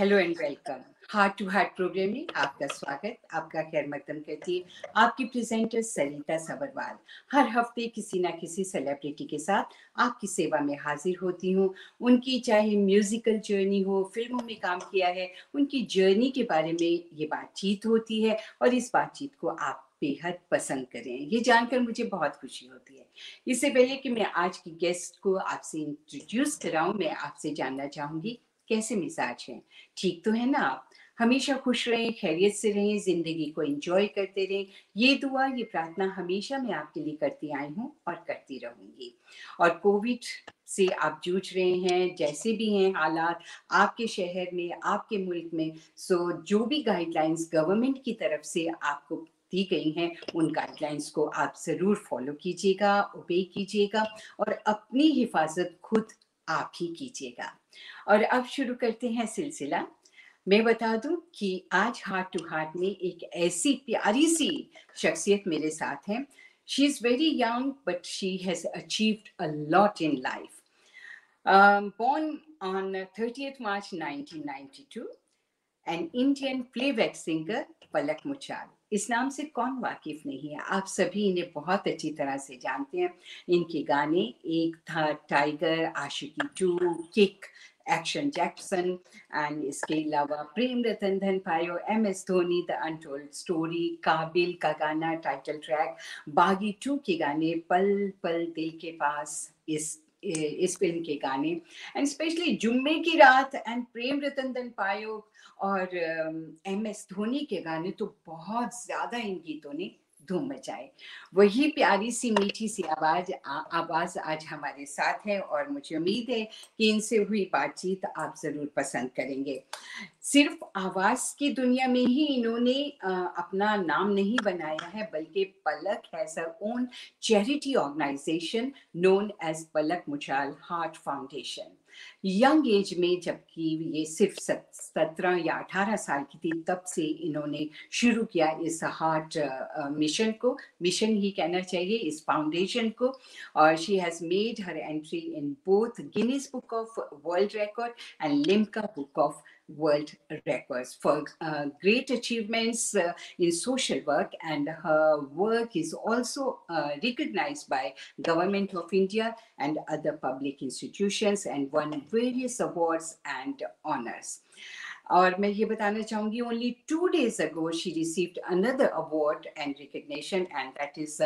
Hello and welcome. Heart to heart programme में आपका स्वागत, आपका खैर मकदम करती है आपकी प्रेजेंटर सरिता सबरवाल। हर हफ्ते किसी ना किसी सेलिब्रिटी के साथ आपकी सेवा में हाजिर होती हूँ। उनकी चाहे म्यूजिकल जर्नी हो, फिल्मों में काम किया है, उनकी जर्नी के बारे में ये बातचीत होती है और इस बातचीत को आप बेहद पसंद करें, ये जानकर मुझे बहुत खुशी होती है। इससे पहले कि मैं आज की गेस्ट को आपसे इंट्रोड्यूस कराऊं, मैं आपसे जानना चाहूंगी कैसे मिजाज हैं, ठीक तो है ना आप? हमेशा खुश रहें, खैरियत से रहें, जिंदगी को एंजॉय करते रहें। ये दुआ, ये प्रार्थना हमेशा मैं आपके लिए करती आई हूँ और करती रहूंगी। और कोविड से आप जूझ रहे हैं, जैसे भी हैं हालात आपके शहर में, आपके मुल्क में, सो जो भी गाइडलाइंस गवर्नमेंट की तरफ से आपको दी गई हैं, उन गाइडलाइंस को आप ज़रूर फॉलो कीजिएगा, ओबे कीजिएगा और अपनी हिफाजत खुद आप ही कीजिएगा। और अब शुरू करते हैं सिलसिला। मैं बता दूं कि आज हार्ट टू हार्ट में एक ऐसी प्यारी सी शख्सियत मेरे साथ है। She is very young but she has achieved a lot in life. Born on 30th March 1992, an Indian playback singer Palak Muchhal. इस नाम से कौन वाकिफ नहीं है, आप सभी इन्हें बहुत अच्छी तरह से जानते हैं। इनके गाने एक था tiger, Aashiqui 2, kick, action Jackson and इसके अलावा प्रेम रतन धन पायो, MS Dhoni, the untold story, काबिल का गाना टाइटल ट्रैक, बागी 2 के गाने, पल पल दिल के पास, इस फिल्म के गाने एंड स्पेशली जुम्मे की रात एंड प्रेम रतन धन पायो और MS धोनी के गाने तो बहुत ज्यादा इन गीतों ने धूम मचाई। वही प्यारी सी मीठी सी आवाज आज हमारे साथ है और मुझे उम्मीद है कि इनसे हुई बातचीत आप जरूर पसंद करेंगे। सिर्फ आवाज की दुनिया में ही इन्होंने अपना नाम नहीं बनाया है, बल्कि Palak has her own charity organisation known as Palak Muchhal heart foundation. Young age में, जबकि ये सिर्फ 17 या 18 साल की थी, तब से इन्होंने शुरू किया इस हार्ट मिशन को, मिशन ही कहना चाहिए इस फाउंडेशन को। और she has made her entry in both Guinness book of world record and Limca Book of World Records for great achievements in social work, and her work is also recognized by Government of India and other public institutions and won various awards and honors. और मैं ये बताना चाहूँगी, only 2 days ago she received another award and recognition, and that is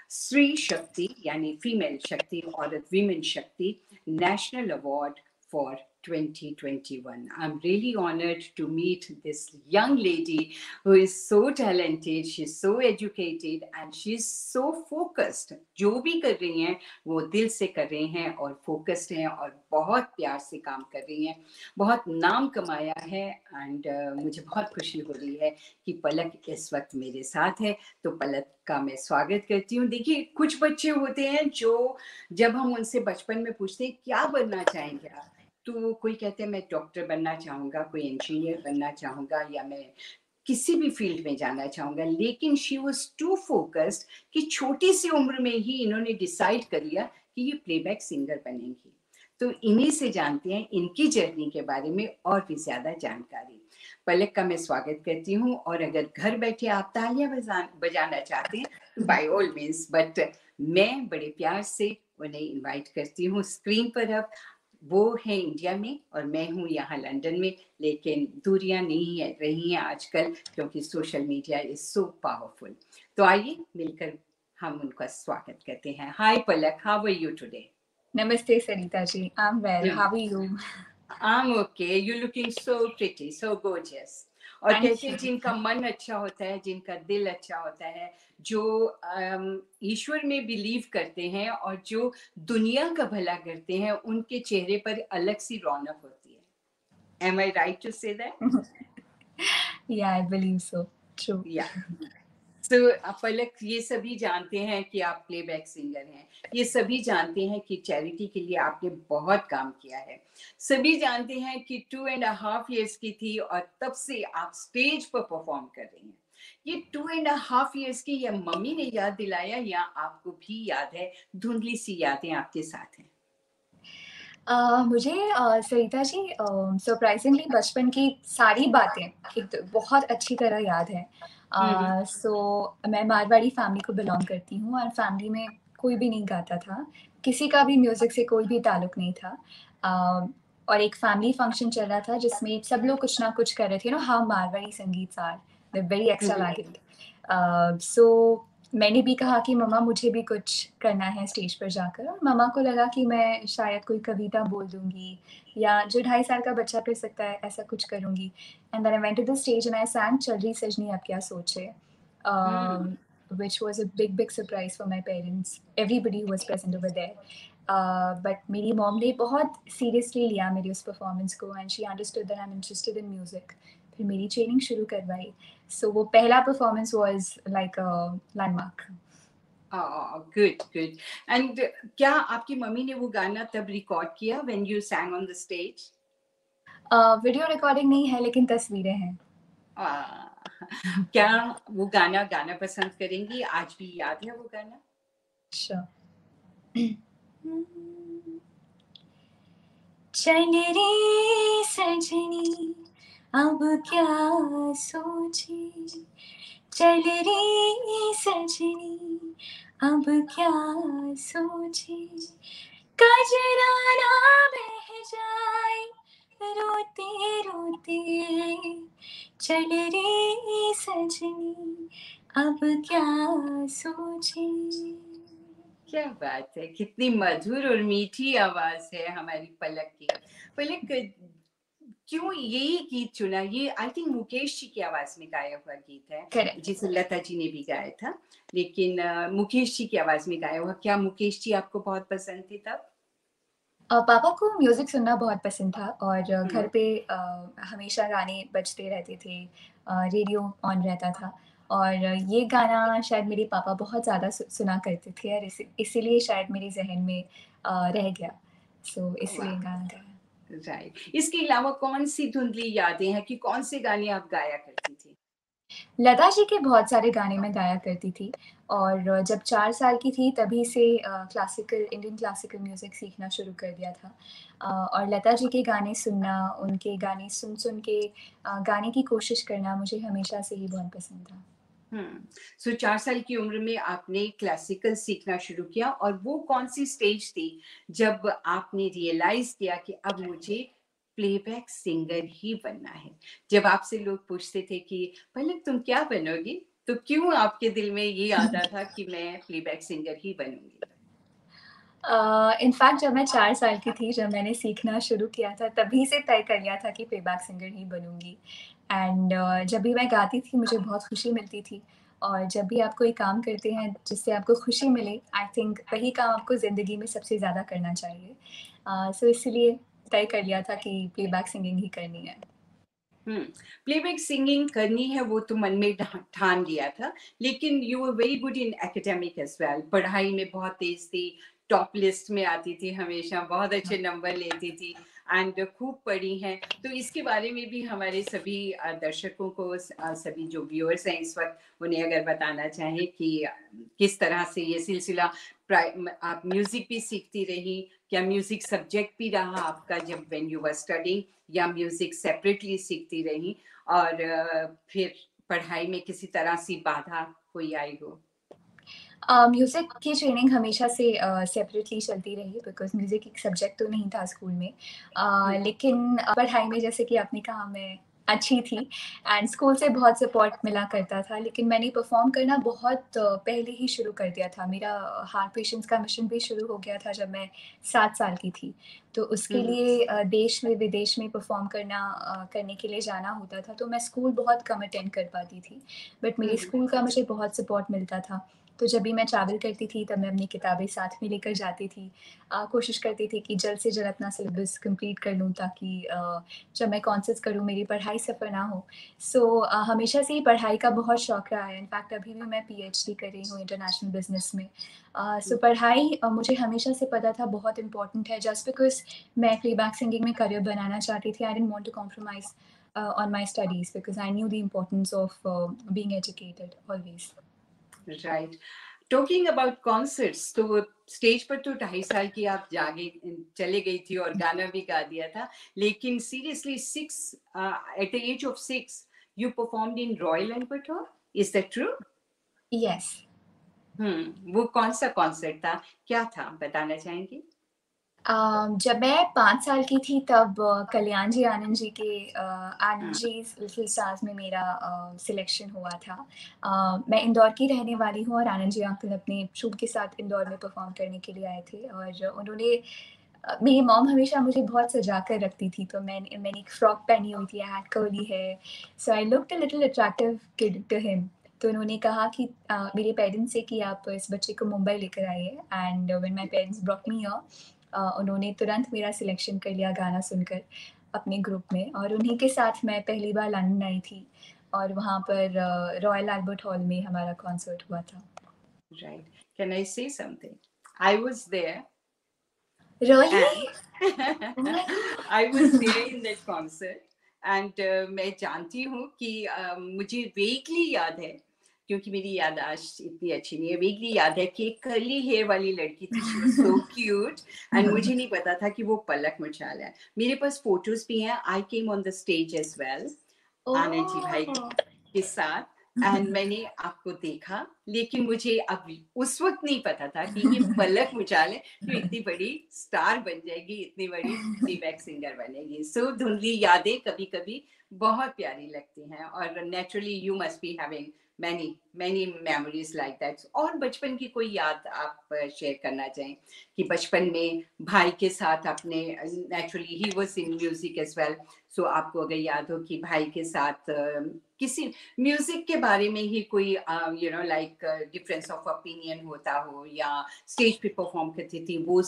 Sri Shakti यानी female शक्ति, औरत women शक्ति national award for 2021. I'm really honored to meet this young lady who is so talented, she's so educated and she's so focused. जो भी कर रही हैं वो दिल से कर रही हैं और फोकस्ड हैं और बहुत प्यार से काम कर रही हैं, बहुत नाम कमाया है। एंड मुझे बहुत खुशी हो रही है कि पलक इस वक्त मेरे साथ है, तो पलक का मैं स्वागत करती हूँ। देखिए, कुछ बच्चे होते हैं जो जब हम उनसे बचपन में पूछते हैं क्या बनना चाहेंगे आप, तो कोई कहते हैं मैं डॉक्टर बनना चाहूँगा, कोई इंजीनियर बनना चाहूँगा, या मैं किसी भी फील्ड में जाना चाहूँगा। लेकिन शी वाज टू फोकस्ड कि छोटी सी उम्र में ही इन्होंने डिसाइड कर लिया कि ये प्लेबैक सिंगर बनेंगी। तो इन्हीं से जानते हैं इनकी जर्नी के बारे में और भी ज्यादा जानकारी। पलक का मैं स्वागत करती हूँ, और अगर घर बैठे आप तालियां बजाना चाहते हैं तो बाय ऑल मीन्स, बट मैं बड़े प्यार से उन्हें इनवाइट करती हूँ स्क्रीन पर। अब वो है इंडिया में और मैं हूँ यहाँ लंदन में, लेकिन दूरियां नहीं है रही हैं आजकल, क्योंकि social media is so powerful. तो आइए मिलकर हम उनका स्वागत करते हैं। Hi Palak, how are you today? Namaste, Sarita ji. I'm well. How are you? I'm okay. You're looking so pretty, so gorgeous. और Thank कहते हैं you. जिनका मन अच्छा होता है, जिनका दिल अच्छा होता है, जो ईश्वर में बिलीव करते हैं और जो दुनिया का भला करते हैं, उनके चेहरे पर अलग सी रौनक होती है। Am I right to say that? Yeah, I believe so. True. Yeah. तो पलक, ये सभी जानते हैं कि आप प्लेबैक सिंगर हैं, ये सभी जानते हैं कि चैरिटी के लिए आपने बहुत काम किया है, सभी जानते हैं कि 2.5 years की थी और तब से आप स्टेज पर परफॉर्म कर रही हैं। ये 2.5 years की या मम्मी ने याद दिलाया या आपको भी याद है, धुंधली सी यादें आपके साथ हैं? मुझे सरिता जी सरप्राइज़िंगली बचपन की सारी बातें बहुत अच्छी तरह याद है। हम्म। सो मैं मारवाड़ी फैमिली को बिलॉन्ग करती हूँ और फैमिली में कोई भी नहीं गाता था। किसी का भी म्यूज़िक से कोई भी ताल्लुक नहीं था। अ, और एक फैमिली फंक्शन चल रहा था जिसमें सब लोग कुछ ना कुछ कर रहे थे, हाउ मारवाड़ी संगीत आर, दे वेरी हम्म। एक्स्ट्रावैगेंट। सो मैंने भी कहा कि मम्मा मुझे भी कुछ करना है स्टेज पर जाकर, और मम्मा को लगा कि मैं शायद कोई कविता बोल दूँगी या जो 2.5 साल का बच्चा कर सकता है ऐसा कुछ करूँगी। And then I went to the stage and I sang चल रही सजनी अब क्या सोचे, hmm. which was a big surprise for my parents, everybody who was present over there. But मेरी मॉम ने बहुत सीरियसली लिया मेरी उस परफॉर्मेंस को and she understood that I am interested in music. फिर मेरी ट्रेनिंग शुरू करवाई। सो वो पहला performance was like a landmark. Good good. And क्या आपकी मम्मी ने वो गाना तब रिकॉर्ड किया when you sang on the stage? Video recording नहीं है लेकिन तस्वीरें हैं। क्या वो गाना गाना पसंद करेंगी? आज भी याद है वो गाना? श्योर। चल रे सजनी अब क्या सोचे, चल रे सजनी अब क्या सोचे, कजरा ना बह जाए रोते रोते, चल रे सजनी अब क्या सोचे। क्या बात है! कितनी मधुर और मीठी आवाज़ है हमारी पलक की। पलक, क्यों यही गीत चुना? ये आई थिंक मुकेश जी की आवाज़ में गाया हुआ गीत है, करेक्ट। जिसे लता जी ने भी गाया था। लेकिन मुकेश जी की आवाज़ में गाया हुआ, क्या मुकेश जी आपको बहुत पसंद थे तब? पापा को म्यूज़िक सुनना बहुत पसंद था और घर हुँ। पे हमेशा गाने बजते रहते थे, रेडियो ऑन रहता था और ये गाना शायद मेरे पापा बहुत ज़्यादा सुना करते थे और इसीलिए शायद मेरे ज़हन में रह गया। सो इसलिए वाह! गाना गाया। राइट। इसके अलावा कौन-सी धुंधली यादें हैं कि कौन-से गाने आप गाया करती थी? लता जी के बहुत सारे गाने मैं गाया करती थी और जब 4 साल की थी तभी से इंडियन क्लासिकल म्यूज़िक सीखना शुरू कर दिया था। और लता जी के गाने सुनना, उनके गाने सुन-सुन के गाने की कोशिश करना मुझे हमेशा से ही बहुत पसंद था। हुँ। सो 4 साल की उम्र में आपने क्लासिकल सीखना शुरू किया, और वो कौन-सी स्टेज थी जब आपने रियलाइज़ किया कि अब मुझे प्लेबैक सिंगर ही बनना है? जब आपसे लोग पूछते थे कि पलक तुम क्या बनोगी? तो क्यों आपके दिल में ये आता था कि मैं प्लेबैक सिंगर ही बनूँगी? इनफैक्ट जब मैं 4 साल की थी, जब मैंने सीखना शुरू किया था, तभी से तय कर लिया था कि प्लेबैक सिंगर ही बनूँगी। एंड जब भी मैं गाती थी, मुझे बहुत खुशी मिलती थी और जब भी आप कोई काम करते हैं, जिससे आपको खुशी मिले, आई थिंक वही काम आपको ज़िंदगी में सबसे ज़्यादा करना चाहिए। सो इसीलिए तय कर लिया था कि प्लेबैक सिंगिंग ही करनी है। हुँ, प्लेबैक सिंगिंग करनी है वो तो मन में ठान लिया था, लेकिन you were very good in academic as well. पढ़ाई में बहुत तेज़ थी, टॉप लिस्ट में आती थी हमेशा, बहुत अच्छे नंबर लेती थी एंड खूब पढ़ी हैं। तो इसके बारे में भी हमारे सभी दर्शकों को सभी जो व्यूअर्स हैं इस वक़्त, उन्हें अगर बताना चाहें कि किस तरह से ये सिलसिला आप म्यूज़िक भी सीखती रहीं, क्या म्यूज़िक सब्जेक्ट भी रहा आपका जब व्हेन यू वर स्टडीइंग, या म्यूजिक सेपरेटली सीखती रहीं, और फिर पढ़ाई में किसी तरह से बाधा कोई आई हो? म्यूज़िक की ट्रेनिंग हमेशा से सेपरेटली चलती रही बिकॉज़ म्यूज़िक एक सब्जेक्ट तो नहीं था स्कूल में। हुँ। लेकिन पढ़ाई में जैसे कि आपने कहा मैं अच्छी थी एंड स्कूल से बहुत सपोर्ट मिला करता था, लेकिन मैंने परफ़ॉर्म करना बहुत पहले ही शुरू कर दिया था। मेरा हार्ट पेशेंट्स का मिशन भी शुरू हो गया था जब मैं 7 साल की थी। तो हुँ, उसके हुँ, लिए देश में, विदेश में परफ़ॉर्म करने के लिए जाना होता था, तो मैं स्कूल बहुत कम अटेंड कर पाती थी। बट हुँ, मेरे हुँ, स्कूल का मुझे बहुत सपोर्ट मिलता था। तो जब भी मैं ट्रैवल करती थी तब मैं अपनी किताबें साथ में लेकर जाती थी। कोशिश करती थी कि जल्द से जल्द अपना सिलेबस कंप्लीट कर लूँ ताकि जब मैं कॉन्सर्ट्स करूँ मेरी पढ़ाई सफ़र ना हो। सो हमेशा से ही पढ़ाई का बहुत शौक रहा है। इनफैक्ट अभी भी मैं पीएचडी कर रही हूँ इंटरनेशनल बिज़नेस में। सो हुँ, पढ़ाई मुझे हमेशा से पता था बहुत इम्पोर्टेंट है, जस्ट बिकॉज़ मैं प्लेबैक सिंगिंग में करियर बनाना चाहती थी। I didn't want to compromise on my studies because I knew the importance of being educated always. Right. Talking about concerts, तो वो स्टेज पर तो 2.5 साल की आप चले गई थी और गाना भी गा दिया था, लेकिन seriously 6 at the age of 6 you performed in Royal Albert Hall, is that true? Yes. वो कौन सा कॉन्सर्ट था, क्या था, बताना चाहेंगी? जब मैं 5 साल की थी तब कल्याण जी आनंद जी के आनंद हाँ, जी लिटिल स्टार्स में मेरा सिलेक्शन हुआ था। मैं इंदौर की रहने वाली हूँ और आनंद जी अंकल अपने शूट के साथ इंदौर में परफॉर्म करने के लिए आए थे और उन्होंने मेरी मॉम हमेशा मुझे बहुत सजा कर रखती थी, तो मैंने एक फ्रॉक पहनी हुई थी, I had curly hair, so I looked a little attractive kid to him. तो उन्होंने कहा कि मेरे पेरेंट्स से कि आप इस बच्चे को मुंबई लेकर आइए, and when my parents brought me here, उन्होंने तुरंत मेरा सिलेक्शन कर लिया गाना सुनकर अपने ग्रुप में, और उन्हीं के साथ मैं पहली बार लंदन आई थी और वहाँ पर रॉयल अल्बर्ट हॉल में हमारा कॉन्सर्ट हुआ था। Right, can I say something? I was there really? and oh my God! I was there in that concert and मैं जानती हूँ कि मुझे वेगली याद है, क्योंकि मेरी याददाश्त इतनी अच्छी नहीं है, वेगली याद है कि एक कर्ली हेयर वाली लड़की थी, she was so cute, and मुझे नहीं पता था कि वो पलक मुछाल है। मेरे पास फोटोज भी हैं, I came on the stage as well Anand ji भाई ओह! के साथ, एंड मैंने आपको देखा, लेकिन मुझे अभी उस वक्त नहीं पता था कि ये पलक मुछाल है जो इतनी बड़ी स्टार बन जाएगी, इतनी बड़ी प्लेबैक सिंगर बनेगी। सो धुंधली यादें कभी कभी बहुत प्यारी लगती हैं, और naturally you must be having many many memories like that. और बचपन की कोई याद आप शेयर करना चाहें कि बचपन में भाई के साथ अपने, नेचुरली ही was in music as well, so आपको अगर याद हो कि भाई के साथ किसी म्यूजिक के बारे में ही कोई लाइक डिफरेंस ऑफ ओपिनियन होता हो, या स्टेज पे परफॉर्म करती थी वो,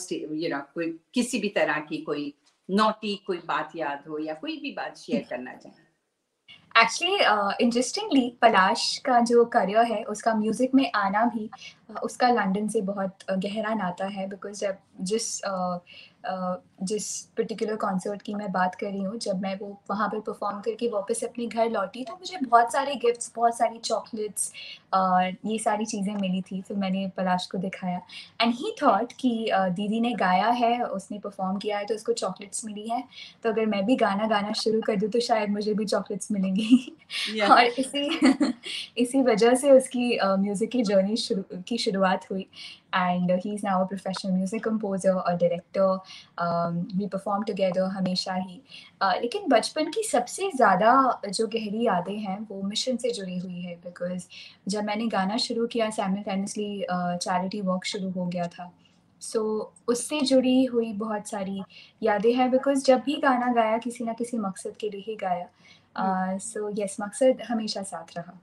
कोई किसी भी तरह की कोई नॉटी कोई बात याद हो, या कोई भी बात शेयर करना चाहें? एक्चुअली इंटरेस्टिंगली पलाश का जो करियर है उसका म्यूज़िक में आना भी उसका लंदन से बहुत गहरा नाता है, बिकॉज़ जिस पर्टिकुलर कॉन्सर्ट की मैं बात कर रही हूँ, जब मैं वो वहाँ पे परफ़ॉर्म करके वापस अपने घर लौटी तो मुझे बहुत सारे गिफ्ट्स, बहुत सारी चॉकलेट्स, ये सारी चीज़ें मिली थी। फिर मैंने पलाश को दिखाया एंड ही थॉट कि दीदी ने गाया है, उसने परफ़ॉर्म किया है तो उसको चॉकलेट्स मिली हैं, तो अगर मैं भी गाना गाना शुरू कर दूँ तो शायद मुझे भी चॉकलेट्स मिलेंगी। या और इसी इसी वजह से उसकी म्यूज़िक की जर्नी की शुरुआत हुई, and he is now a professional music composer और डायरेक्टर। वी परफ़ॉर्म टुगेदर हमेशा ही। लेकिन बचपन की सबसे ज़्यादा जो गहरी यादें हैं वो मिशन से जुड़ी हुई है, बिकॉज़ जब मैंने गाना शुरू किया साइमल्टेनियसली चैरिटी वर्क शुरू हो गया था। सो उससे जुड़ी हुई बहुत सारी यादें हैं, बिकॉज़ जब भी गाना गाया किसी न किसी मकसद के लिए ही गाया। सो यस, मकसद हमेशा साथ रहा।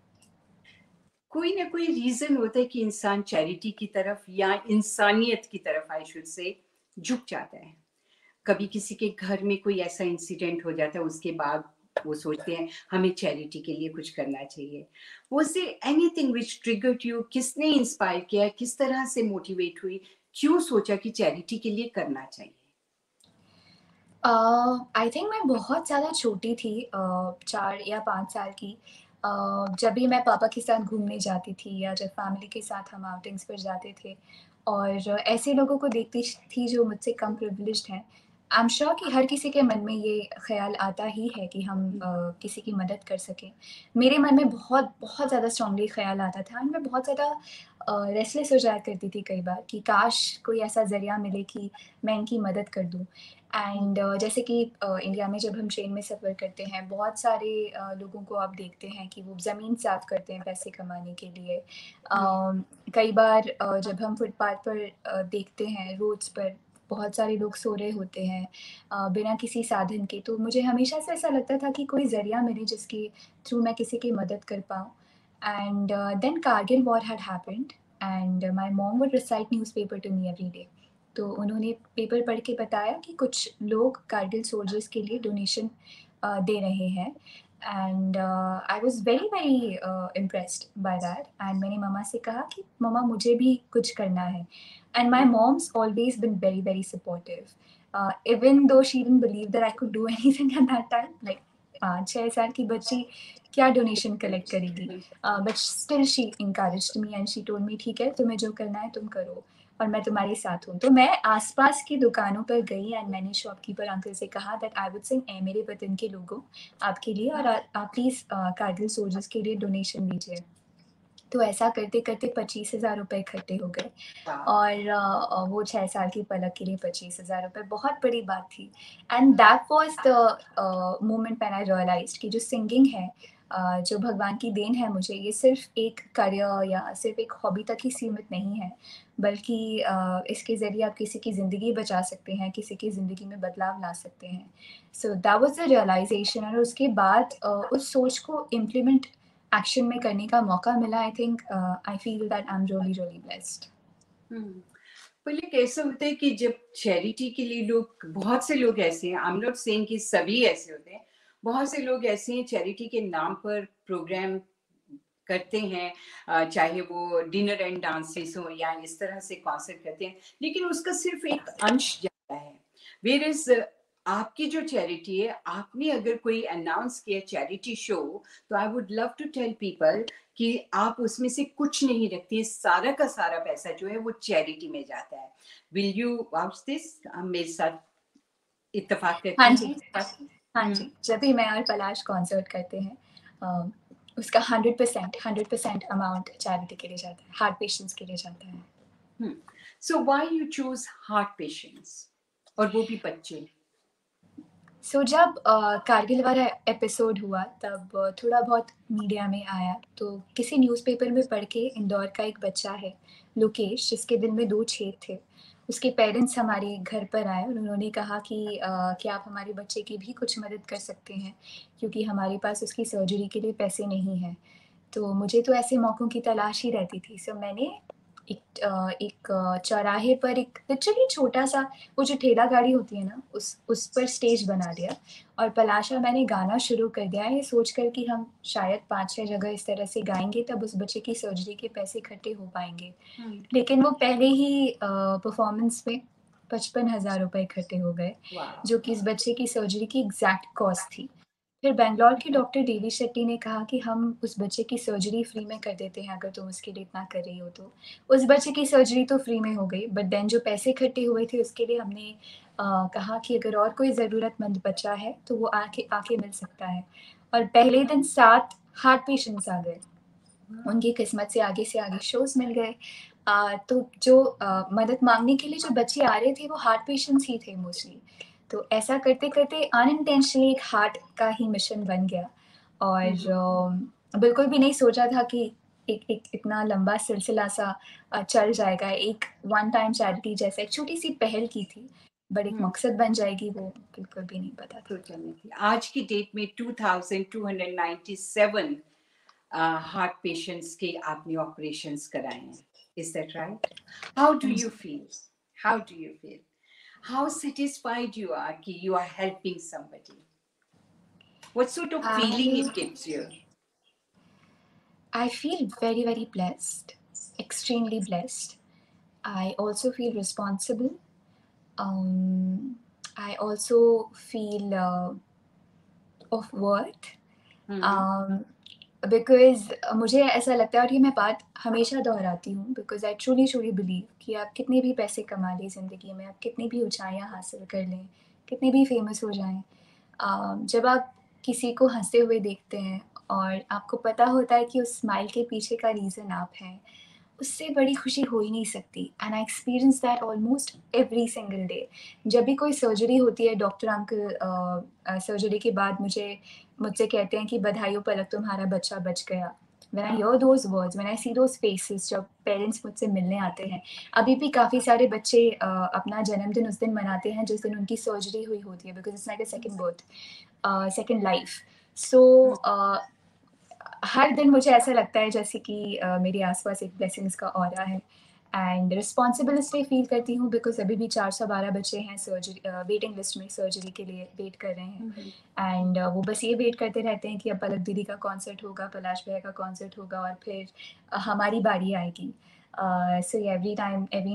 कोई ना कोई रीजन होता है कि इंसान चैरिटी की तरफ या इंसानियत की तरफ, आई शुड से, झुक जाता है। कभी किसी के घर में कोई ऐसा इंसिडेंट हो जाता है, उसके बाद वो सोचते हैं हमें चैरिटी के लिए कुछ करना चाहिए। Was there anything which triggered you? किसने इंस्पायर किया, किस तरह से मोटिवेट हुई, क्यों सोचा कि चैरिटी के लिए करना चाहिए? आई थिंक मैं बहुत ज़्यादा छोटी थी, 4 या 5 साल की। जब भी मैं पापा के साथ घूमने जाती थी या जब फैमिली के साथ हम आउटिंग्स पर जाते थे और ऐसे लोगों को देखती थी जो मुझसे कम प्रिविलेज्ड हैं। आई एम श्योर कि हर किसी के मन में ये ख़्याल आता ही है कि हम किसी की मदद कर सकें। मेरे मन में बहुत, बहुत ज़्यादा स्ट्रॉन्गली ख़्याल आता था एंड मैं बहुत ज़्यादा रेस्टलेस हो जाया करती थी कई बार कि काश कोई ऐसा ज़रिया मिले कि मैं इनकी मदद कर दूँ। एंड जैसे कि इंडिया में जब हम ट्रेन में सफ़र करते हैं, बहुत सारे लोगों को आप देखते हैं कि वो ज़मीन साफ़ करते हैं पैसे कमाने के लिए। कई बार जब हम फुटपाथ पर देखते हैं, रोड्स पर बहुत सारे लोग सो रहे होते हैं बिना किसी साधन के, तो मुझे हमेशा से ऐसा लगता था कि कोई ज़रिया मिले जिसके थ्रू मैं किसी की मदद कर पाऊँ। And then Kargil war had happened and my mom would recite newspaper to me every day. तो उन्होंने पेपर पढ़ के बताया कि कुछ लोग कारगिल सोल्जर्स के लिए डोनेशन दे रहे हैं, and I was very very impressed by that and मैंने मम्मा से कहा कि मम्मा मुझे भी कुछ करना है, and my mom's always been very very supportive even though she didn't believe that I could do anything at that time, like 5-6 साल की बच्ची क्या डोनेशन कलेक्ट करेगी, but still she encouraged me and she told me ठीक है, तुम्हें जो करना है तुम करो और मैं तुम्हारे साथ हूँ। तो मैं आसपास की दुकानों पर गई एंड मैंने शॉपकीपर अंकल से कहा दैट आई वुड सेंड ए मेरे वतन के लोगों आपके लिए, और आप प्लीज़ कारगिल सोल्जर्स के लिए डोनेशन दीजिए। तो ऐसा करते करते 25,000 रुपये इकट्ठे हो गए, वाह! और वो 6 साल की पलक के लिए 25,000 रुपये बहुत बड़ी बात थी। And that was the moment when I realised कि जो सिंगिंग है, जो भगवान की देन है मुझे, ये सिर्फ़ एक करियर या सिर्फ़ एक हॉबी तक ही सीमित नहीं है, बल्कि इसके ज़रिए आप किसी की ज़िंदगी बचा सकते हैं, किसी की ज़िंदगी में बदलाव ला सकते हैं। So that was the realisation, और उसके बाद उस सोच को इम्प्लीमेंट एक्शन में करने का मौका मिला। I think I feel that I am really really blessed. Hmm. पर ये कैसे होता है कि जब चैरिटी के लिए लोग, बहुत से लोग ऐसे हैं, आई एम नॉट सेइंग कि सभी ऐसे होते हैं, बहुत से लोग ऐसे हैं चैरिटी के नाम पर प्रोग्राम करते हैं, चाहे वो डिनर एंड डांसेस हो या इस तरह से कॉन्सर्ट करते हैं, लेकिन उसका सिर्फ एक अंश जाता है। वेयरएज़ आपकी जो चैरिटी है, आपने अगर कोई अनाउंस किया चैरिटी शो, तो I would love to tell people कि आप उसमें से कुछ नहीं रखती, सारा का सारा पैसा जो है वो चैरिटी में जाता है। Will you vouch this? आप मेरे साथ इत्तेफाक हाँ करती जी, हैं इस बात पे? हाँ हुँ। जी। जब भी मैं और पलाश कॉन्सर्ट करते हैं, उसका 100% अमाउंट चैरिटी के लिए जाता है, हार्ट पेशेंट्स के लिए जाता है। Hmm. So why you choose heart patients और वो भी बच्चे? सो जब कारगिल वाला एपिसोड हुआ तब थोड़ा बहुत मीडिया में आया, तो किसी न्यूज़पेपर में पढ़ के इंदौर का एक बच्चा है, लोकेश, जिसके दिल में 2 छेद थे। उसके पेरेंट्स हमारे घर पर आए और उन्होंने कहा कि क्या आप हमारे बच्चे की भी कुछ मदद कर सकते हैं? क्योंकि हमारे पास उसकी सर्जरी के लिए पैसे नहीं हैं। तो मुझे तो ऐसे मौकों की तलाश ही रहती थी। सो मैंने एक चौराहे पर एक लिटरली छोटा-सा, वो जो ठेला गाड़ी होती है ना, उस पर स्टेज बना दिया, और पलाश और मैंने गाना शुरू कर दिया, ये सोचकर कि हम शायद 5-6 जगह इस तरह से गाएँगे तब उस बच्चे की सर्जरी के पैसे इकट्ठे हो पाएँगे। हुँ। लेकिन वो पहले ही परफ़ॉर्मेंस में 55,000 रुपए इकट्ठे हो गए, वाओ! जो कि इस बच्चे की सर्जरी की एग्ज़ैक्ट कॉस्ट थी। फिर बैंगलोर के डॉक्टर देवी शेट्टी ने कहा कि हम उस बच्चे की सर्जरी फ्री में कर देते हैं, अगर तुम उसके लिए इतना कर रही हो तो। उस बच्चे की सर्जरी तो फ्री में हो गई, बट देन जो पैसे इकट्ठे हुए थे उसके लिए हमने कहा कि अगर और कोई ज़रूरतमंद बच्चा है तो वो आके आके मिल सकता है। और पहले दिन 7 हार्ट पेशेंट्स आ गए। उनकी किस्मत से आगे शोज़ मिल गए। तो जो मदद माँगने के लिए जो बच्चे आ रहे थे वो हार्ट पेशेंट्स ही थे मोस्टली। तो ऐसा करते-करते अनइंटेंशनली एक हार्ट का ही मिशन बन गया, और हुँ, हुँ। बिल्कुल भी नहीं सोचा था कि एक एक इतना लंबा सिलसिला-सा चल जाएगा। एक वन टाइम चैरिटी जैसा एक छोटी-सी पहल की थी, बट एक हुँ। मकसद बन जाएगी वो बिल्कुल भी नहीं पता था। सोचा नहीं थी। आज की डेट में 2297 हार्ट पेशेंट्स के आपने ऑपरेशंस कराए हैं। Is that right? How do हाँ यू जी। Feel? How do you feel? How satisfied you are कि you are helping somebody? What sort of feeling I it gives you? I feel very, very blessed, extremely blessed. I also feel responsible. Um, I also feel of worth. Hmm, Um, because मुझे ऐसा लगता है, और ये मैं बात हमेशा दोहराती हूँ, because I truly truly believe कि आप कितने भी पैसे कमा लें ज़िंदगी में, आप कितनी भी ऊँचाइयाँ हासिल कर लें, कितने भी फ़ेमस हो जाएँ, जब आप किसी को हँसते हुए देखते हैं और आपको पता होता है कि उस स्माइल के पीछे का रीज़न आप हैं, उससे बड़ी खुशी हो ही नहीं सकती। And I experience that almost every single day. जब भी कोई सर्जरी होती है, डॉक्टर अंकल सर्जरी के बाद मुझसे कहते हैं कि बधाई हो पलक, तुम्हारा बच्चा बच गया। When I hear those words, when I see those faces, जब पेरेंट्स मुझसे मिलने आते हैं, अभी भी काफ़ी सारे बच्चे अपना जन्मदिन उस दिन मनाते हैं जिस दिन उनकी सर्जरी हुई होती है, because it's like a second birth, second life. So hmm, हर दिन मुझे ऐसा लगता है जैसे कि मेरे आस-पास एक ब्लेसिंग्स का ऑरा है, एंड रिस्पॉन्सिबल इसलिए फ़ील करती हूँ बिकॉज़ अभी भी 412 बच्चे हैं सर्जरी वेटिंग लिस्ट में, सर्जरी के लिए वेट कर रहे हैं। हुँ, हुँ, एंड वो बस ये वेट करते रहते हैं कि अब पलक दीदी का कॉन्सर्ट होगा, पलाश भैया का कॉन्सर्ट होगा, और फिर हमारी बारी आएगी। सो every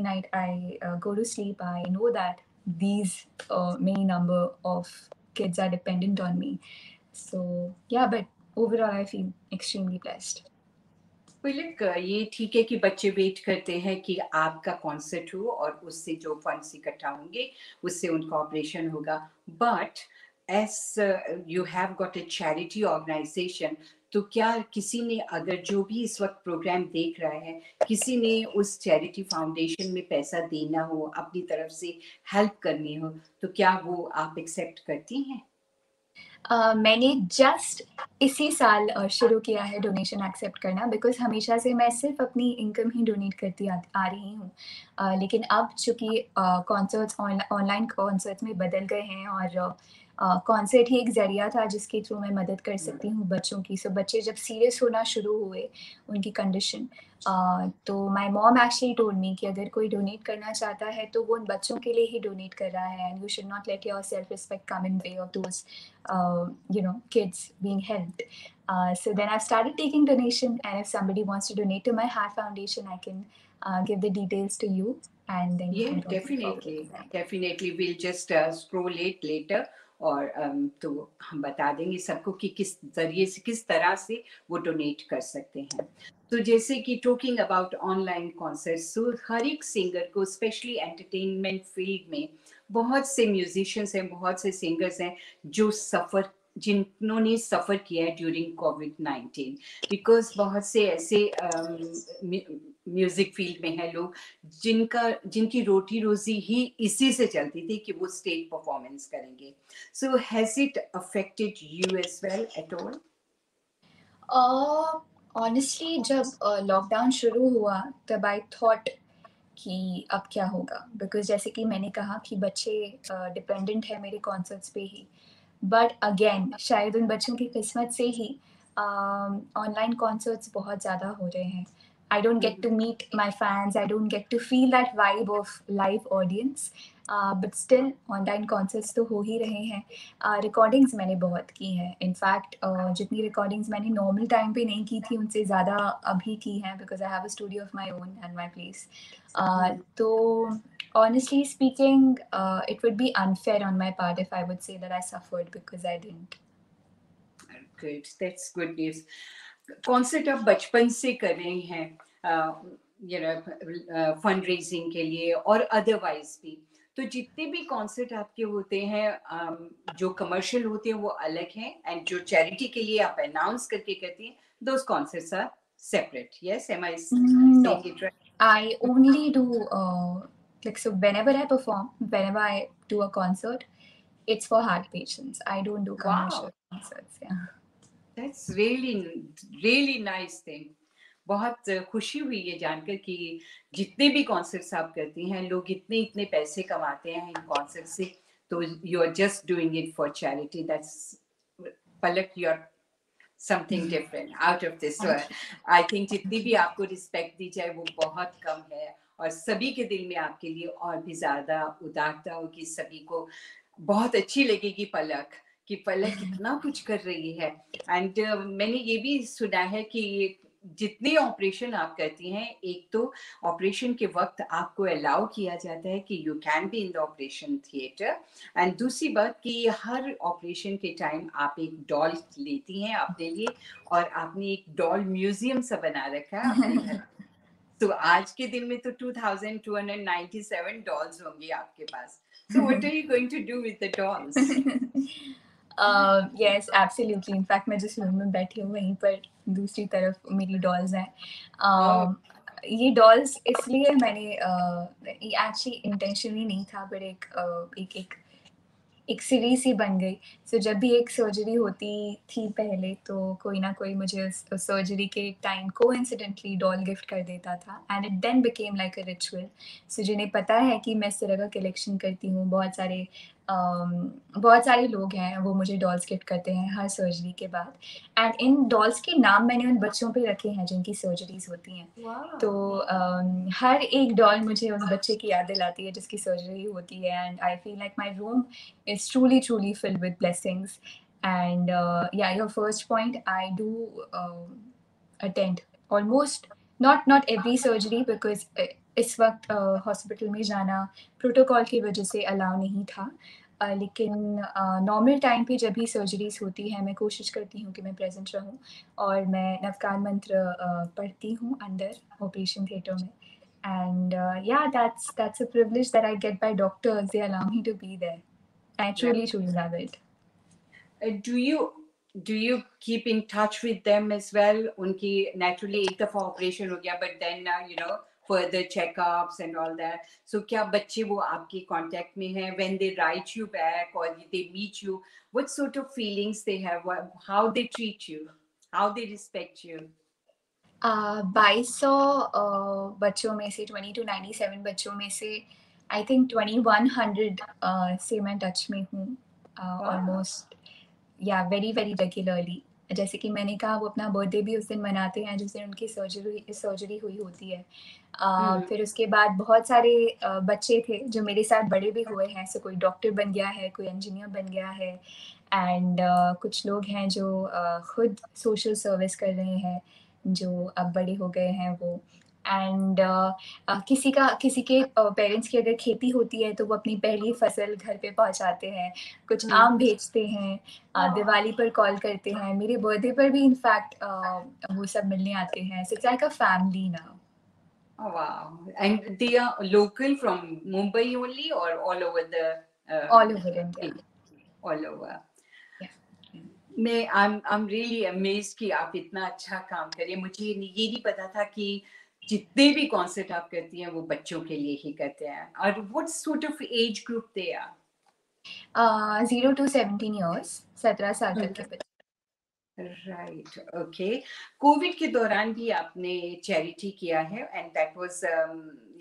night I go to sleep, I know that these many number of kids are dependent on me. So yeah, but overall I feel extremely blessed. पलक, ये ठीक है कि बच्चे वेट करते हैं कि आपका कॉन्सर्ट हो और उससे जो फंड्स इकट्ठा होंगे उससे उनका ऑपरेशन होगा, but as you have got a charity organisation, तो क्या किसी ने, अगर जो भी इस वक्त प्रोग्राम देख रहा है, किसी ने उस चैरिटी फाउंडेशन में पैसा देना हो, अपनी तरफ से हेल्प करनी हो, तो क्या वो आप एक्सेप्ट करती हैं? मैंने जस्ट इसी साल शुरू किया है डोनेशन एक्सेप्ट करना, बिकॉज़ हमेशा से मैं सिर्फ़ अपनी इनकम ही डोनेट करती आ रही हूँ। लेकिन अब चूँकि कॉन्सर्ट्स ऑनलाइन कॉन्सर्ट्स में बदल गए हैं और कॉन्सर्ट ही एक ज़रिया था जिसके थ्रू मैं मदद कर सकती हूँ बच्चों की। सो बच्चे जब सीरियस होना शुरू हुए, उनकी कंडीशन, तो my mom actually told me कि अगर कोई डोनेट करना चाहता है तो वो उन बच्चों के लिए ही डोनेट कर रहा है, and you should not let your self respect come in way of those kids being helped. So then I've started taking donation, and if somebody wants to donate to my Heart Foundation, I can give the details to you, and then you Yeah, can probably forward it definitely, to them. definitely. We'll just scroll it later और तो हम बता देंगे सबको कि किस जरिए से, किस तरह से वो डोनेट कर सकते हैं। तो जैसे कि टॉकिंग अबाउट ऑनलाइन कॉन्सर्ट्स, तो हर एक सिंगर को, स्पेशली एंटरटेनमेंट फील्ड में बहुत से म्यूजिशियंस हैं, बहुत से सिंगर्स हैं जो जिन्होंने सफ़र किया है ड्यूरिंग कोविड-19, बिकॉज़ बहुत से ऐसे म्यूज़िक फील्ड में हैं लोग जिनकी रोटी-रोज़ी ही इसी से चलती थी कि वो स्टेज परफॉर्मेंस करेंगे। So has it affected you as well at all? Honestly जब लॉकडाउन शुरू हुआ तब आई थॉट कि अब क्या होगा, बिकॉज़ जैसे कि मैंने कहा कि बच्चे डिपेंडेंट है मेरे कॉन्सर्ट्स पे ही। बट अगेन शायद उन बच्चों की किस्मत से ही ऑनलाइन कॉन्सर्ट्स बहुत ज़्यादा हो रहे हैं। I don't hmm, get to meet my fans, I don't get to feel that vibe of live audience, but still online concerts तो हो ही रहे हैं। रिकॉर्डिंग्स मैंने बहुत की हैं, इनफैक्ट जितनी रिकॉर्डिंग्स मैंने नॉर्मल टाइम पे नहीं की थी उनसे ज़्यादा अभी की हैं, because I have a studio of my own at my place. Hmm. तो honestly speaking, it would be unfair on my part if I would say that I suffered because I didn't. Good, that's good news. Concert आप बचपन से कर रही हैं, you know, fund raising के लिए और अदरवाइज भी। तो जितने भी कॉन्सर्ट आपके होते हैं, जो कमर्शियल होते हैं वो अलग हैं, एंड जो चैरिटी के लिए आप अनाउंस करके करती हैं, those concerts are separate. Yes, am I No, saying it right? I only do like, so whenever I perform, whenever I do a concert, it's for heart patients. I don't do wow, commercial concerts. Yeah. That's really really nice thing. बहुत खुशी हुई ये जानकर कि जितने भी concerts आप करती हैं, लोग इतने इतने पैसे कमाते हैं इन कॉन्सर्ट से, so you are just doing it for charity. That's, Palak, you are something different, out of this Thank world. you. I think जितनी भी आपको रिस्पेक्ट दी जाए वो बहुत कम है, और सभी के दिल में आपके लिए और भी ज़्यादा उदारता होगी, सभी को बहुत अच्छी लगेगी पलक, कि पलक कितना कुछ कर रही है। एंड मैंने ये भी सुना है कि जितने ऑपरेशन आप करती हैं, एक तो ऑपरेशन के वक्त आपको अलाउ किया जाता है कि you can be in the operation theatre, and दूसरी बात कि हर ऑपरेशन के टाइम आप एक डॉल लेती हैं अपने लिए, और आपने एक डॉल म्यूजियम सा बना रखा है अपने घर। तो आज के दिन में तो 2297 डॉल्स होंगी आपके पास। So what are you going to do with the dolls? Yes, absolutely. In fact, मैं जिस रूम में बैठी हूँ वहीं पर दूसरी तरफ मेरी डॉल्स हैं। ओह, ये डॉल्स इसलिए मैंने ये एक्चुअली इंटेंशनली नहीं था, बट एक एक एक सीरीज़ ही बन गई। सो जब भी एक सर्जरी होती थी पहले, तो कोई ना कोई मुझे उस सर्जरी के टाइम कोइंसिडेंटली डॉल गिफ्ट कर देता था, and it then became like a ritual. So जिन्हें पता है कि मैं इस तरह का कलेक्शन करती हूँ, बहुत सारे लोग हैं वो मुझे डॉल्स गिफ्ट करते हैं हर सर्जरी के बाद, एंड इन डॉल्स के नाम मैंने उन बच्चों पे रखे हैं जिनकी सर्जरीज़ होती हैं। तो वाह, हर एक डॉल मुझे उस बच्चे की याद दिलाती है जिसकी सर्जरी होती है, and I feel like my room is truly filled with blessings. And yeah, your first point, I do attend almost, not every surgery, because इस वक्त हॉस्पिटल में जाना प्रोटोकॉल की वजह से अलाउ नहीं था। लेकिन नॉर्मल टाइम पे जब भी सर्जरीज़ होती हैं, मैं कोशिश करती हूँ कि मैं प्रेज़ेंट रहूँ और मैं नवकान मंत्र पढ़ती हूँ अंदर ऑपरेशन थिएटर में। And yeah that's a privilege that I get by doctors, they allow me to be there. I truly, truly love it. Do you do you keep in touch with them as well? उनकी naturally एक दफा operation हो गया, but then you know further checkups and all that, so क्या बच्चे वो आपके contact में हैं when they write you back और they meet you? What sort of feelings they have, how they treat you, how they respect you? 2200 बच्चों में से, 20 टू 97 बच्चों में से आई थिंक 2100 से मैं टच में हूँ वाह। ऑलमोस्ट, या वेरी वेरी रेगुलरली। जैसे कि मैंने कहा, वो अपना बर्थडे भी उस दिन मनाते हैं जिस दिन उनकी सर्जरी हुई होती है। हम्म। फिर उसके बाद बहुत सारे बच्चे थे जो मेरे साथ बड़े भी हुए हैं, सो कोई डॉक्टर बन गया है, कोई इंजीनियर बन गया है, एंड कुछ लोग हैं जो खुद सोशल सर्विस कर रहे हैं, जो अब बड़े हो गए हैं वो। एंड किसी के पेरेंट्स की अगर खेती होती है तो वो अपनी पहली फसल घर पे पहुंचाते हैं, कुछ हम्म। आम भेजते हैं, दिवाली पर कॉल करते हैं, मेरे बर्थडे पर भी इनफैक्ट वो सब मिलने आते हैं। So it's like a family now. Oh, wow. And they are local from Mumbai only or all over the all over India. thing? All over. मैं I'm really amazed कि आप इतना अच्छा काम करें। मुझे ये नहीं पता था कि जितने भी कॉन्सर्ट आप करती हैं वो बच्चों के लिए ही करते हैं। और what sort of age group they are? 0 to 17 years, 17 साल तक के बच्चे। Right, okay. कोविड के दौरान भी आपने चैरिटी किया है and that was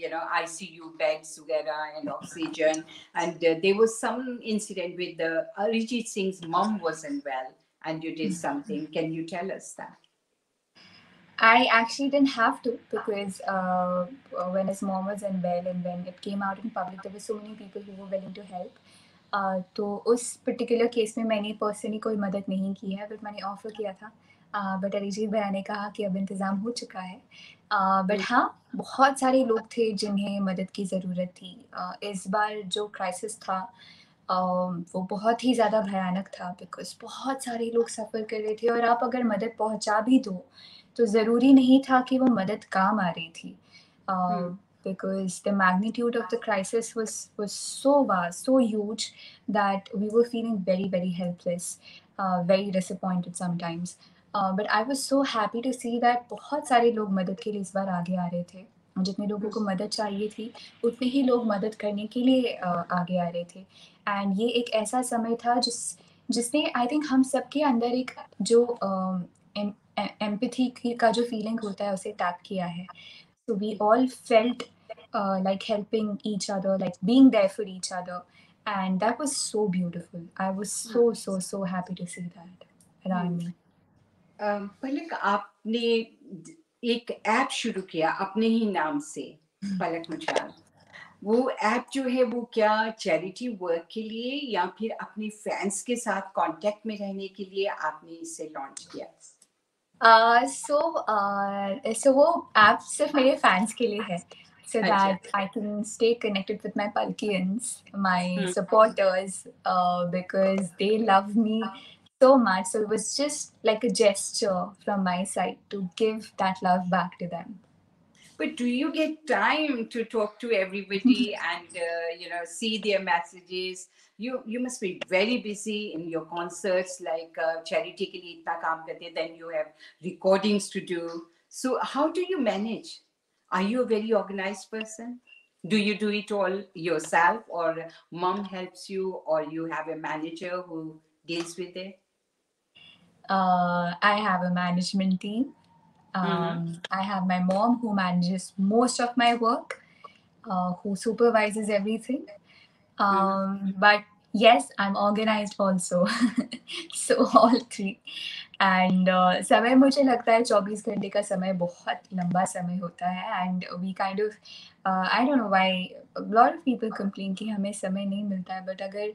you know ICU beds वगैरह and oxygen, and there was some incident with Arijit Singh's mom wasn't well and you did something. Can you tell us that? I actually didn't have to, because when his mom was unwell and when it came out in public, there were so many people who were willing to help. तो उस particular case में मैंने personally कोई मदद नहीं की है, but मैंने ऑफ़र किया था। बट अरिजीत भैया ने कहा कि अब इंतज़ाम हो चुका है। But Hmm. हाँ, बहुत सारे लोग थे जिन्हें मदद की ज़रूरत थी। इस बार जो क्राइसिस था, वो बहुत ही ज़्यादा भयानक था, बिकॉज़ बहुत सारे लोग सफ़र कर रहे थे, और आप अगर मदद पहुँचा भी दो, तो ज़रूरी नहीं था कि वो मदद काम आ रही थी। Hmm. Because the magnitude of the crisis was so vast, so huge, that we were feeling very, very helpless, very disappointed sometimes. But I was so happy to see that बहुत सारे लोग मदद के लिए इस बार आगे आ रहे थे। जितने लोगों को मदद चाहिए थी, उतने ही लोग मदद करने के लिए आगे आ रहे थे। एंड ये एक ऐसा समय था जिसने आई थिंक हम सबके अंदर एक जो एम्पैथी की का जो फीलिंग होता है उसे टैप किया है। So we all felt like helping each other, like being there for each other. And that was so beautiful. I was so, so, so happy to see that Hmm. around me. पलक, आपने एक app शुरू किया अपने ही नाम से, पलक मुछाल। वो app जो है वो क्या चैरिटी वर्क के लिए या फिर अपने फैंस के साथ कांटेक्ट में रहने के लिए आपने इसे लॉन्च किया? So वो ऐप सिर्फ मेरे फैंस के लिए है, so अच्छा। that I can stay connected with my Palkians, my hmm. supporters, because they love me so much. So it was just like a gesture from my side to give that love back to them. But do you get time to talk to everybody and you know see their messages? You must be very busy in your concerts, like charity के लिए इतना काम करते हैं, then you have recordings to do. So how do you manage? Are you a very organized person? Do you do it all yourself, or mom helps you, or you have a manager who deals with it? I have a management team. Mm-hmm. I have my mom who manages most of my work, who supervises everything. Mm-hmm. But yes, I'm organized also. So all three. And समय मुझे लगता है 24 घंटे का समय बहुत लंबा समय होता है, and we kind of I don't know why lot of people complain कि हमें समय नहीं मिलता है, बट अगर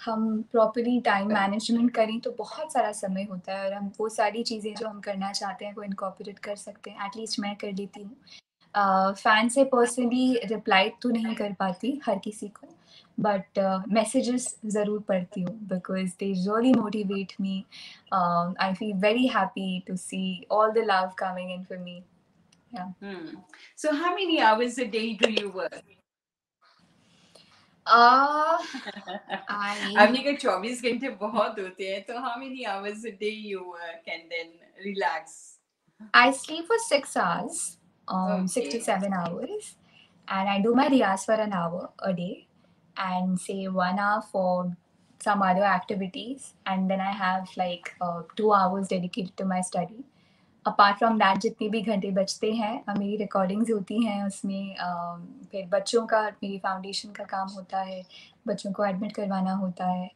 हम प्रॉपर्ली टाइम मैनेजमेंट करें तो बहुत सारा समय होता है, और हम वो सारी चीज़ें जो हम करना चाहते हैं वो इनकॉर्पोरेट कर सकते हैं। एटलीस्ट मैं कर लेती हूँ। फैन से पर्सनली रिप्लाई तो नहीं कर पाती हर किसी को, बट मैसेजेस ज़रूर पढ़ती हूँ because they really motivate me. I feel very happy to see all the love coming in for me. Yeah. So how many hours a day do you work? Uh, I आपने कहा 24 घंटे बहुत होते हैं, तो how many hours a day you work and then relax? I sleep for 6 hours, 6 to 7 hours, and I do my riyas for an hour a day, and say 1 hour for some other activities, and then I have like 2 hours dedicated to my study. Apart from that जितने भी घंटे बचते हैं मेरी recordings होती हैं उसमें फिर बच्चों का मेरी फाउंडेशन का काम होता है, बच्चों को एडमिट करवाना होता है।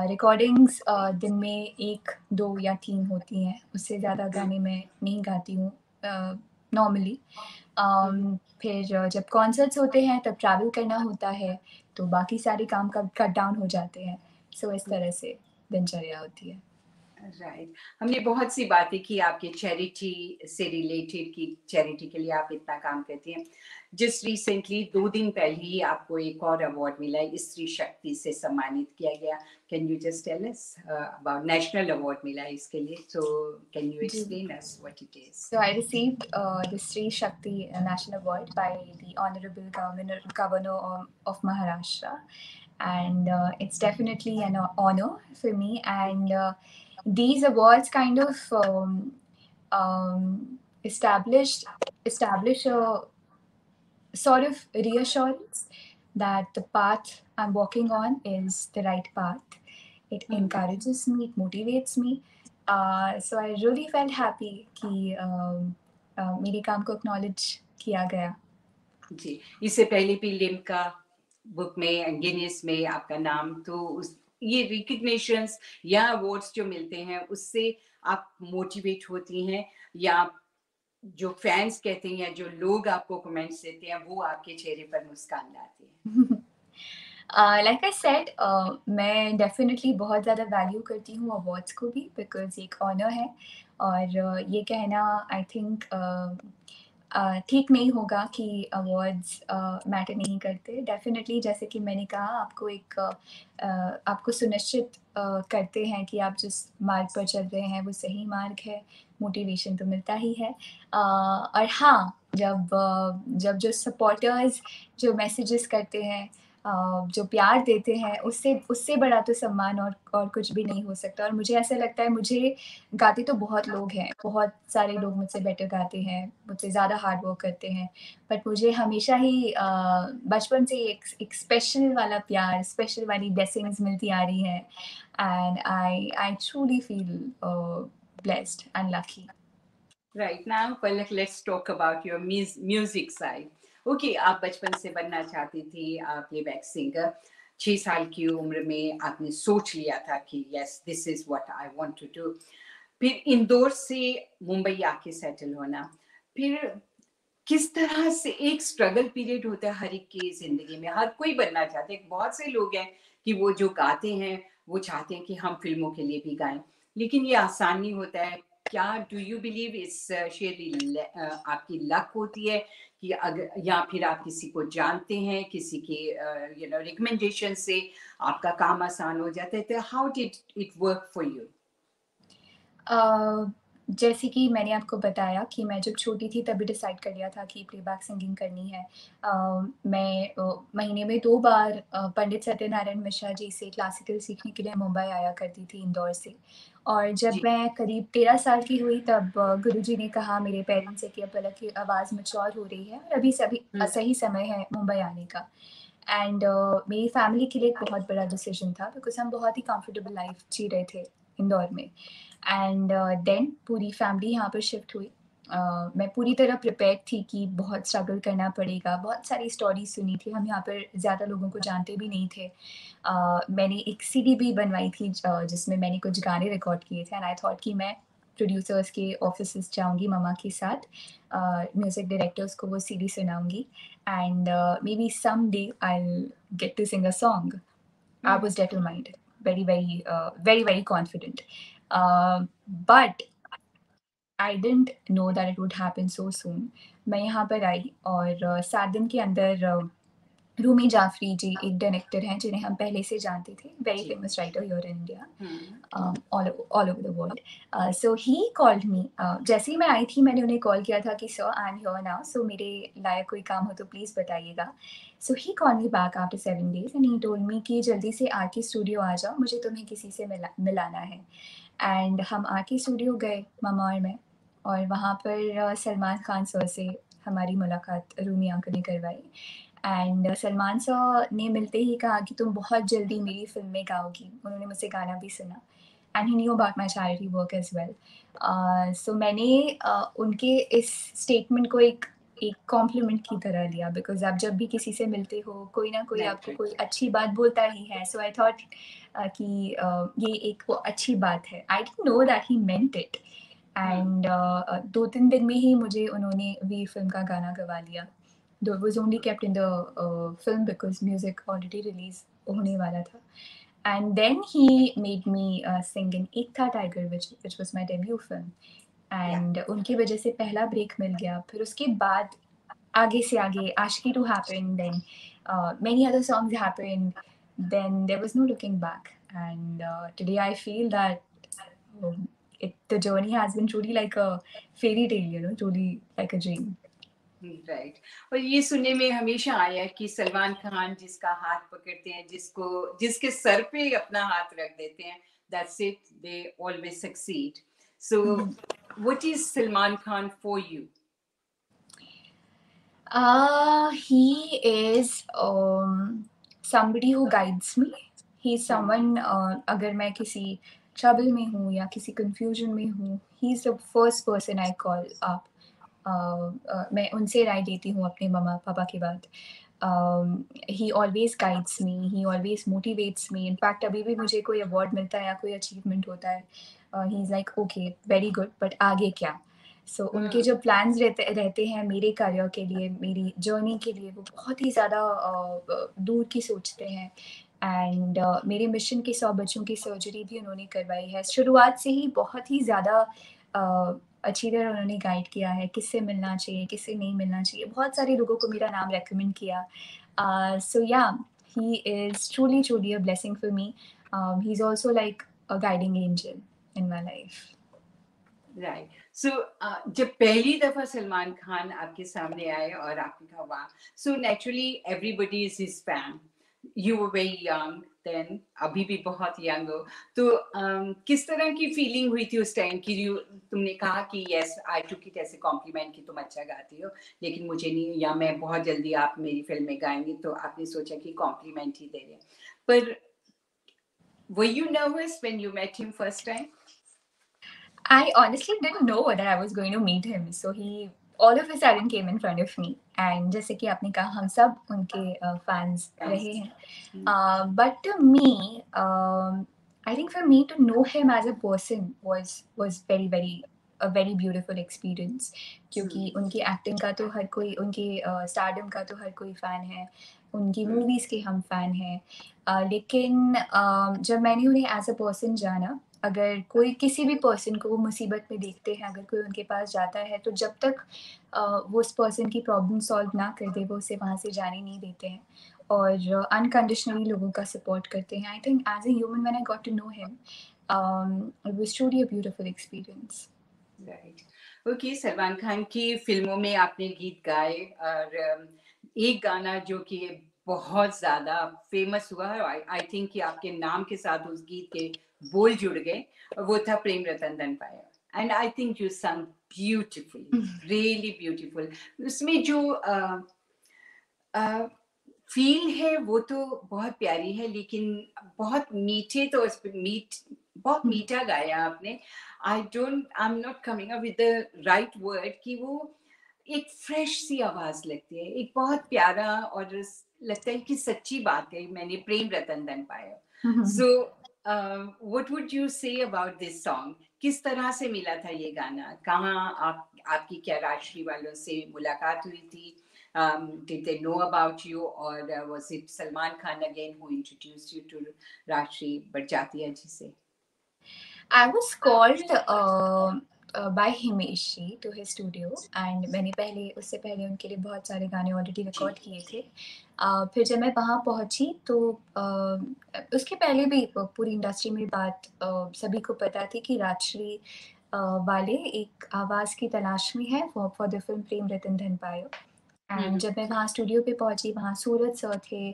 रिकॉर्डिंग्स दिन में 1, 2 या 3 होती हैं, उससे ज़्यादा गाने मैं नहीं गाती हूँ नॉर्मली। फिर जब कॉन्सर्ट्स होते हैं तब ट्रैवल करना होता है, तो बाकी सारे काम कट डाउन हो जाते हैं। सो इस तरह से दिनचर्या होती है। राइट। हमने बहुत सी बातें की आपके चैरिटी से रिलेटेड, कि चैरिटी के लिए आप इतना काम करती हैं। जस्ट रिसेंटली 2 दिन पहले ही आपको एक और अवार्ड मिला है, स्त्री शक्ति से सम्मानित किया गया। Can you just tell us about, national award मिला है इसके लिए, सो कैन यू जी। Explain us what it is? So I received the Sri Shakti National Award by the Honorable Governor of Maharashtra, and it's definitely an honor for me. And these awards kind of establish a sort of reassurance that the path I'm walking on is the right path. It encourages me, it motivates me. So I really felt happy कि मेरे काम को acknowledge किया गया। जी, इससे पहले भी Limca book में, गिनीज में आपका नाम, तो उस ये रिकग्निशंस या अवार्ड्स जो मिलते हैं उससे आप मोटिवेट होती हैं, या जो फैंस कहते हैं या जो लोग आपको कमेंट्स देते हैं वो आपके चेहरे पर मुस्कान लाते हैं? लाइक आई सेड मैं डेफिनेटली बहुत ज़्यादा वैल्यू करती हूँ अवार्ड्स को भी बिकॉज़ एक ऑनर है और ये कहना आई थिंक ठीक नहीं होगा कि अवार्ड्स मैटर नहीं करते। डेफिनेटली जैसे कि मैंने कहा आपको एक आपको सुनिश्चित करते हैं कि आप जिस मार्ग पर चल रहे हैं वो सही मार्ग है, मोटिवेशन तो मिलता ही है। और हाँ, जब जो सपोर्टर्स जो मैसेजेस करते हैं जो प्यार देते हैं उससे उससे बड़ा तो सम्मान और कुछ भी नहीं हो सकता। और मुझे ऐसा लगता है मुझे गाते तो बहुत लोग हैं, बहुत सारे लोग मुझसे बेटर गाते हैं, मुझसे ज़्यादा हार्ड वर्क करते हैं। बट मुझे हमेशा ही बचपन से एक स्पेशल वाला प्यार, स्पेशल वाली ब्लेसिंग्स मिलती आ रही हैं and I truly feel blessed and lucky. Right now, Palak, let's talk about your music side. Okay, आप बचपन से बनना चाहती थी, आप प्लेबैक सिंगर। 6 साल की उम्र में आपने सोच लिया था कि yes, this is what I want to do. फिर इंदौर से मुंबई आके सेटल होना, फिर किस तरह से एक स्ट्रगल पीरियड होता है हर एक की जिंदगी में। हर कोई बनना चाहते हैं, बहुत से लोग हैं कि वो जो गाते हैं वो चाहते हैं कि हम फिल्मों के लिए भी गाएं, लेकिन ये आसान नहीं होता है। क्या डू यू बिलीव इस शेयरली आपकी लक होती है कि अगर, या फिर आप किसी को जानते हैं, किसी के रिकमेंडेशन से आपका काम आसान हो जाता है? तो how did it work for you? Uh, जैसे कि मैंने आपको बताया कि मैं जब छोटी थी तभी डिसाइड कर लिया था कि प्लेबैक सिंगिंग करनी है। मैं महीने में 2 बार पंडित सत्यनारायण मिश्रा जी से क्लासिकल सीखने के लिए मुंबई आया करती थी इंदौर से। और जब जी। मैं करीब 13 साल की हुई तब गुरुजी ने कहा मेरे पेरेंट्स से कि अब पलक की आवाज़ मैच्योर हो रही है और अभी सही समय है मुंबई आने का। एंड मेरी फैमिली के लिए एक बहुत बड़ा डिसीजन था बिकॉज़ हम बहुत ही कंफर्टेबल लाइफ़ जी रहे थे इंदौर में। एंड देन पूरी फैमिली यहाँ पर शिफ्ट हुई। मैं पूरी तरह प्रिपेयर्ड थी कि बहुत स्ट्रगल करना पड़ेगा, बहुत सारी स्टोरीज़ सुनी थी, हम यहाँ पर ज़्यादा लोगों को जानते भी नहीं थे। मैंने एक सीडी भी बनवाई थी जिसमें मैंने कुछ गाने रिकॉर्ड किए थे एंड आई थॉट कि मैं प्रोड्यूसर्स के ऑफिसेज़ जाऊँगी मम्मा के साथ, म्यूज़िक डायरेक्टर्स को वो सीडी सुनाऊँगी and maybe someday I will get to sing a song. I was determined, very confident. But I didn't know that it would happen so soon. मैं यहाँ पर आई और 7 दिन के अंदर रूमी जाफरी जी एक डायरेक्टर हैं जिन्हें हम पहले से जानते थे, वेरी जी। Famous writer here in India, hmm. All over the world. So he called me, जैसे ही मैं आई थी मैंने उन्हें कॉल किया था कि sir I am here now, so मेरे लायक कोई काम हो तो प्लीज़ बताइएगा. So he called me back after 7 days and he told me कि जल्दी से आर के स्टूडियो आ जाओ, मुझे तुम्हें किसी से मिलाना है. एंड हम आर के स्टूडियो गए, मामा और मैं, और वहाँ पर सलमान खान सर से हमारी मुलाकात रूमी अंकल ने करवाई. एंड सलमान सर ने मिलते ही कहा कि तुम बहुत जल्दी मेरी फ़िल्म में गाओगी. उन्होंने मुझसे गाना भी सुना and he knew about my charity work as well. So मैंने उनके इस स्टेटमेंट को एक कॉम्प्लीमेंट की तरह लिया, बिकॉज़ आप जब भी किसी से मिलते हो, कोई ना कोई राइट, आपको राइट। कोई अच्छी बात बोलता ही है. सो आई थॉट कि ये एक वो अच्छी बात है. I didn't know that he meant it. And 2-3 दिन में ही मुझे उन्होंने वीर फ़िल्म का गाना गवा लिया. Though it was only kept in the film because music already release होने वाला था. And then he made me sing in Ek Tha Tiger, which was my debut film. या। And उनकी वजह से पहला ब्रेक मिल गया. फिर उसके बाद आगे से आगे Ashki 2 happened, then many other songs happened. Then there was no looking back. And today I feel that the journey has been truly like a fairy tale, you know, truly like a dream. Right. और ये सुनने में हमेशा आया कि सलमान खान जिसका हाथ पकड़ते हैं, जिसके सर पे अपना हाथ रख देते हैं, that's it, they always succeed. So what is Salman Khan for you? He is somebody who guides me. He's someone, अगर मैं किसी trouble में हूँ या किसी confusion में हूँ, he's the first person I call up. मैं उनसे राय लेती हूँ अपने मम्मा पापा के बाद. He always guides me, he always motivates me. In fact, अभी भी मुझे कोई award मिलता है या कोई achievement होता है, he's like, okay, very good, but आगे क्या? सो उनके जो प्लान्स रहते रहते हैं मेरे करियर के लिए, मेरी जर्नी के लिए, वो बहुत ही ज़्यादा दूर की सोचते हैं. एंड मेरे मिशन के 100 बच्चों की सर्जरी भी उन्होंने करवाई है. शुरुआत से ही बहुत ही ज़्यादा अच्छी तरह उन्होंने गाइड किया है, किससे मिलना चाहिए, किससे नहीं मिलना चाहिए. बहुत सारे लोगों को मेरा नाम रिकमेंड किया. So yeah, he is truly a blessing for me. He is also like a guiding angel in my life. Right. So जब पहली दफा सलमान खान आपके सामने आए और आपने कहा वाह, so naturally everybody is his fan. You were very young then, अभी भी बहुत यंग हो. तो किस तरह की फीलिंग हुई थी उस टाइम की? तुमने कहा कि यस, आई टुक इट ऐसे कॉम्प्लीमेंट कि तुम अच्छा गाती हो, लेकिन मुझे नहीं, या मैं बहुत जल्दी आप मेरी फिल्म में गाएंगी, तो आपने सोचा कि कॉम्प्लीमेंट ही दे रहे हैं. पर were you nervous when you met him first time? I honestly didn't know that I was going to meet him. So he all of a sudden came in front of me. And जैसे कि आपने कहा, हम सब उनके fans रहे हैं. But to me, I think for me to know him as a person was very a very beautiful experience. क्योंकि उनकी एक्टिंग का तो हर कोई, उनके स्टारडम का तो हर कोई फ़ैन है. उनकी मूवीज़ के हम फ़ैन हैं. लेकिन जब मैंने उन्हें एज़ अ पर्सन जाना, अगर कोई किसी भी पर्सन को वो मुसीबत में देखते हैं, अगर कोई उनके पास जाता है, तो जब तक वो उस पर्सन की प्रॉब्लम सॉल्व ना कर दे, वो उसे वहाँ से जाने नहीं देते हैं और अनकंडीशनली लोगों का सपोर्ट करते हैं. I think as a human when I got to know him, it was truly a beautiful experience. Right. Okay, Salman Khan की फिल्मों में आपने गीत गाए, और एक गाना जो कि बहुत ज्यादा फेमस हुआ है, आई थिंक कि आपके नाम के साथ उस गीत के बोल जुड़ गए, और वो था प्रेम रतन धन पाया. एंड आई थिंक यू संग ब्यूटिफुली, रियली ब्यूटिफुल. उसमें जो फील है वो तो बहुत प्यारी है, लेकिन बहुत मीठे, तो उस पे बहुत मीठा गाया आपने. I am not coming up with the right word कि वो एक फ्रेश सी आवाज लगती है, एक बहुत प्यारा, और लगता है कि सच्ची बात है, मैंने प्रेम रतन धन पाया. So what would you say about this song? किस तरह से मिला था ये गाना? कहाँ आपकी क्या राष्ट्रीय वालों से मुलाकात हुई थी? Did they know about you, or was it Salman Khan again who introduced you to Rashri Barjatiya ji se? I was called by Himesh ji to his studio, and मैंने पहले उससे पहले उनके लिए बहुत सारे गाने ऑलरेडी जी। रिकॉर्ड किए थे। फिर जब मैं वहाँ पहुँची तो उसके पहले भी पूरी इंडस्ट्री में बात सभी को पता थी कि राजश्री वाले एक आवाज़ की तलाश में है फॉर द फिल्म प्रेम रतन धन पायो। एंड हम्म। जब मैं वहाँ स्टूडियो पे पहुँची, वहाँ सूरज सर थे,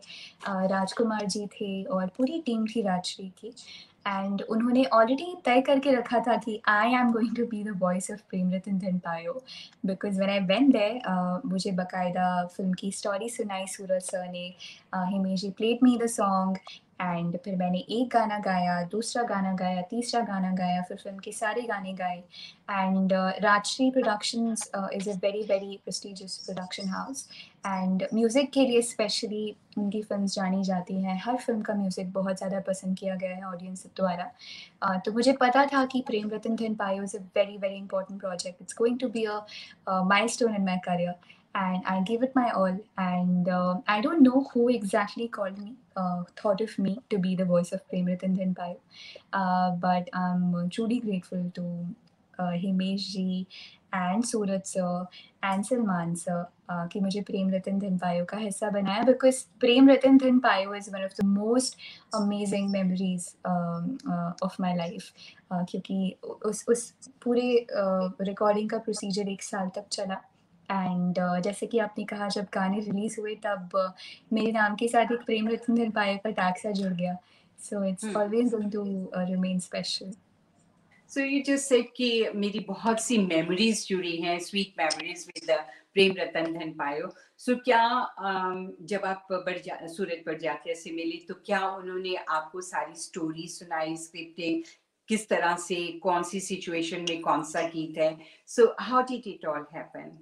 राजकुमार जी थे और पूरी टीम थी राजश्री की। एंड उन्होंने ऑलरेडी तय करके रखा था कि I am going to be the voice of Prem Ratan Dhan Payo, because when I went there मुझे बाकायदा फ़िल्म की स्टोरी सुनाई सूरज सर ने। Himesh ji played me the song, and फिर मैंने एक गाना गाया, दूसरा गाना गाया, तीसरा गाना गाया, फिर फ़िल्म के सारे गाने गाए। And Rajshri Productions is a very very prestigious production house, and music के लिए स्पेशली उनकी फ़िल्म्स जानी जाती हैं। हर फ़िल्म का म्यूज़िक बहुत ज़्यादा पसंद किया गया है ऑडियंस द्वारा। तो मुझे पता था कि प्रेम Ratan Dhan Payo is a very very important project, it's going to be a milestone in my career, and I gave it my all. And I don't know who exactly called me, thought of me to be the voice of Prem Ratan Dhan Payo, but I'm truly grateful to Himesh ji and Suraj sir and Salman sir कि मुझे प्रेम रतन धन पायो का हिस्सा बनाया, because Prem Ratan Dhan Payo is one of the most amazing memories of my life, क्योंकि उस पूरे recording का प्रोसीजर 1 साल तक चला। एंड जैसे कि आपने कहा, जब गाने रिलीज़ हुए तब मेरे नाम के साथ एक प्रेम रतन धन पायो का टैग सा जुड़ गया, so it's hmm. Always going to remain special. So you just said कि मेरी बहुत सी मेमोरीज जुड़ी हैं, sweet memories with Prem Ratan Dhan Payo. सो क्या जब आप सूरत पर जाते से मिली तो क्या उन्होंने आपको सारी स्टोरी सुनाई, स्क्रिप्टिंग किस तरह से, कौन सी सिचुएशन में कौन सा गीत है? So how did it all happen,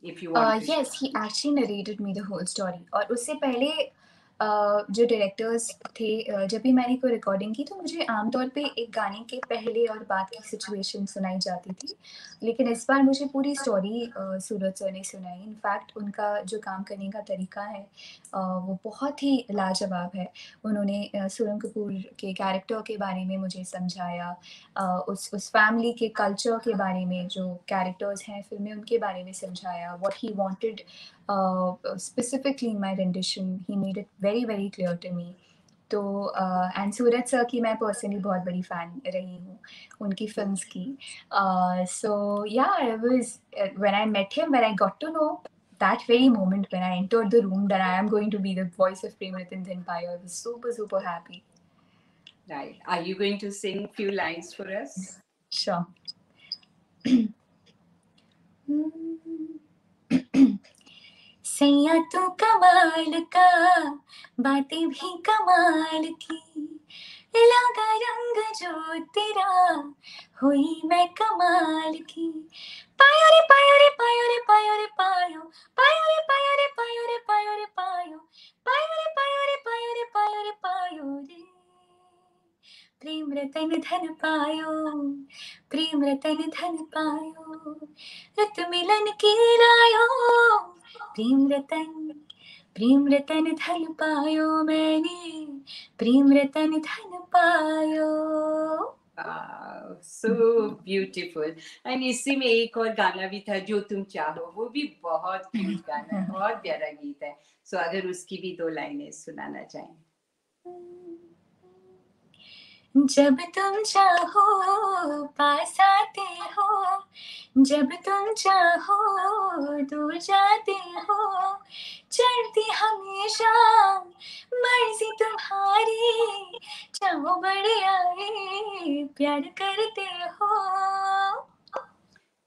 if you want to Yes, he actually narrated me the whole story. और उससे पहले जो डायरेक्टर्स थे, जब भी मैंने कोई रिकॉर्डिंग की तो मुझे आमतौर पे एक गाने के पहले और बाद की सिचुएशन सुनाई जाती थी। लेकिन इस बार मुझे पूरी स्टोरी सूरज सर ने सुनाई। इनफैक्ट उनका जो काम करने का तरीका है वो बहुत ही लाजवाब है। उन्होंने सोनम कपूर के कैरेक्टर के बारे में मुझे समझाया, उस फैमिली के कल्चर के बारे में, जो कैरेक्टर्स हैं फ़िल्म में उनके बारे में समझाया, what he wanted specifically in my rendition, he made it very very clear to me. तो एंड सूरज सर की मैं पर्सनली बहुत बड़ी फ़ैन रही हूँ, उनकी फ़िल्म्स की। So yeah I was when I met him, when I got to know that very moment when I entered the room that I am going to be the voice of Prem Ratan Dhan Payo, I was super super happy. Right. Are you going to sing few lines for us? Sure. सैया तू कमाल का, बातें भी कमाल की, लगा रंग जो तेरा, हुई मैं कमाल की। पायो रे पायो रे पायो रे पायो रे पायो, पायो रे पायो रे पायो रे पायो रे पायो, पायो रे पायो रे पायो रे पायो रे पायो रे। प्रेम रतन धन पायो, प्रेम रतन धन पायो, रत मिलन की लायो, प्रेम रतन, प्रेम रतन धन पायो मैंने, प्रेम रतन धन पायो। Wow, so beautiful. And इसी में एक और गाना भी था, जो तुम चाहो, वो भी बहुत क्यूट गाना है, बहुत प्यारा गीत है। सो अगर उसकी भी 2 लाइनें सुनाना चाहें। जब तुम चाहो पास आते हो, जब तुम चाहो दूर जाते हो, चलती हमेशा मर्जी तुम्हारी, चाहो बड़े आए प्यार करते हो।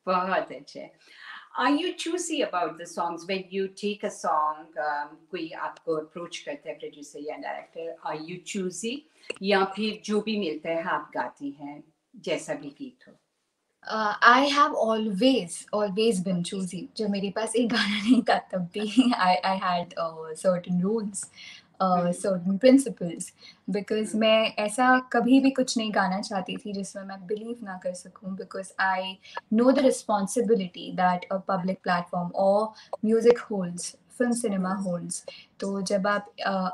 बहुत अच्छे। Are you choosy about the songs when you take a song? कोई आपको अप्रोच करता है, प्रोड्यूसर या डायरेक्टर, are you choosy या फिर जो भी मिलता है आप गाती हैं, जैसा भी गीत हो? I have always been choosy. जब मेरे पास एक गाना नहीं था तब भी I had certain rules, certain principles, because मैं ऐसा कभी भी कुछ नहीं गाना चाहती थी जिसमें मैं बिलीव ना कर सकूं, because I know the responsibility that a public platform or music holds film cinema holds. तो जब आप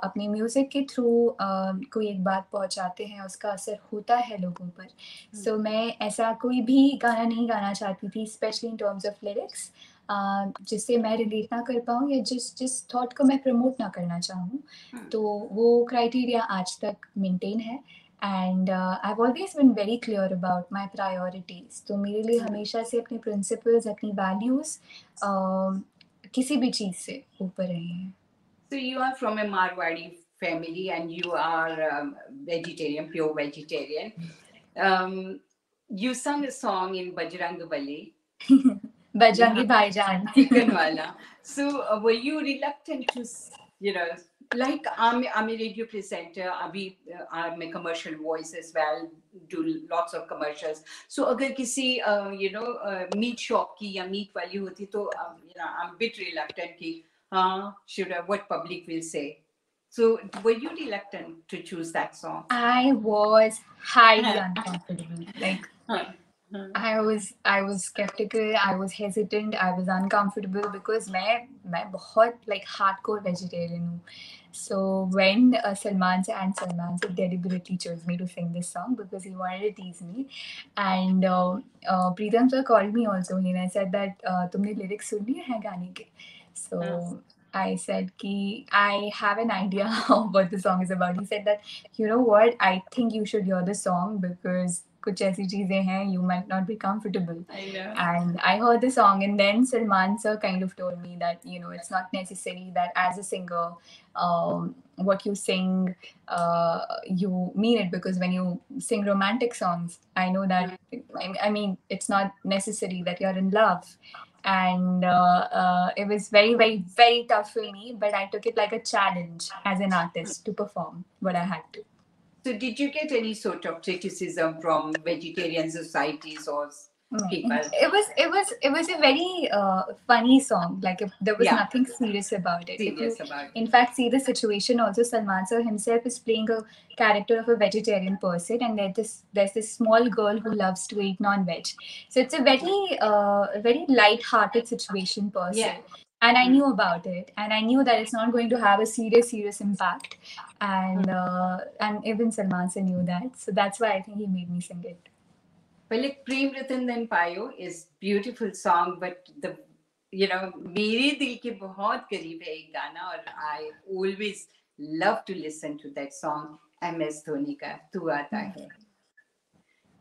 अपने म्यूज़िक के थ्रू कोई एक बात पहुँचाते हैं, उसका असर होता है लोगों पर। सो मैं ऐसा कोई भी गाना नहीं गाना चाहती थी, specially in terms of lyrics जिससे मैं रिलेट ना कर पाऊँ या जिस जिस थॉट को मैं प्रमोट ना करना चाहूँ। तो वो क्राइटेरिया आज तक मेंटेन है and I have always been very clear about my priorities. तो मेरे लिए हमेशा से अपने प्रिंसिपल्स, अपनी वैल्यूज़ किसी भी चीज़ से ऊपर रहे हैं। So you are from a Marwadi family and you are vegetarian, pure vegetarian. Um, you sung a song in Bajrang Bali. Bajrangi भाईजान। Chicken wala. So were you reluctant to, you know, like I'm a radio presenter, I'm a commercial voice as well, do lots of commercials. So अगर किसी meat shop की या meat वाली होती तो I'm a bit reluctant कि what public will say. So were you reluctant to choose that song? I was highly uncomfortable. Like I was skeptical, I was hesitant, I was uncomfortable because मैं बहुत like hardcore vegetarian हूँ. So when Salman Sir deliberately chose me to sing this song because he wanted to tease me, and Pritam sir called me also and I said that तुमने lyrics सुन लिए हैं गाने के? So I said कि I have an idea of what the song is about. He said that, you know what, I think you should hear the song because कुछ ऐसी चीजें हैं you might not be comfortable. I know. And I heard the song and then Salman sir kind of told me that, it's not necessary that as a singer, what you sing, you mean it, because when you sing romantic songs, I know that, I mean, it's not necessary that you're in love. And it was very, very, very tough for me, but I took it like a challenge as an artist to perform what I had to. So did you get any sort of criticism from vegetarian societies or people? It was a very funny song. Like there was nothing serious about it. In fact, see the situation also. Salman sir himself is playing a character of a vegetarian person, and there's this small girl who loves to eat non-veg. So it's a very light-hearted situation per se. Yeah. And I knew about it, and I knew that it's not going to have a serious impact. And even Salman sir knew that, so that's why I think he made me sing it. Well, like Prem Ratan Then Payo is beautiful song, but मेरे दिल के बहुत करीब है एक गाना और I always love to listen to that song. MS Dhoni का तू आता है,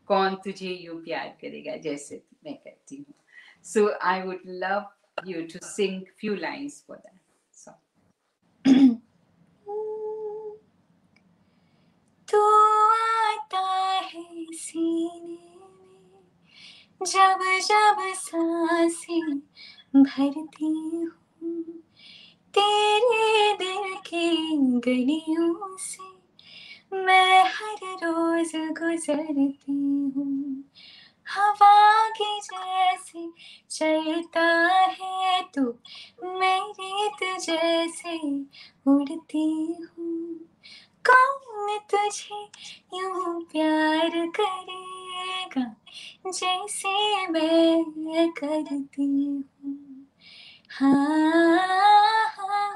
कौन तुझे यूं प्यार करेगा जैसे मैं करती हूँ. So I would love you to sing few lines for that song. तू आता है सीने में जब जब सांसें भरती हूँ, तेरे दिल की गलियों से मैं हर रोज गुजरती हूँ. हवा की जैसे चलता है तू, मैं रेत जैसे उड़ती हूँ. कौन तुझे यूं प्यार करेगा जैसे मैं करती हूँ. हाँ हाँ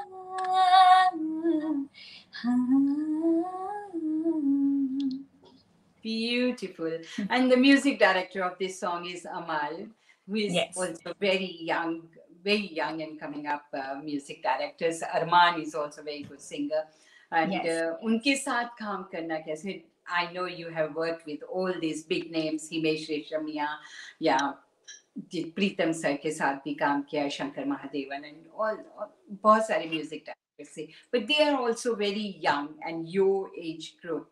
Beautiful. And the music director of this song is Amal, who is also very young and coming up music directors. Arman is also a very good singer. And unke saath kaam karna kaise? I know you have worked with all these big names, Himesh Reshammiya, Pritam sir ke saath bhi kaam kiya, Shankar Mahadevan, and all bahut sare music directors se. But they are also very young and your age group,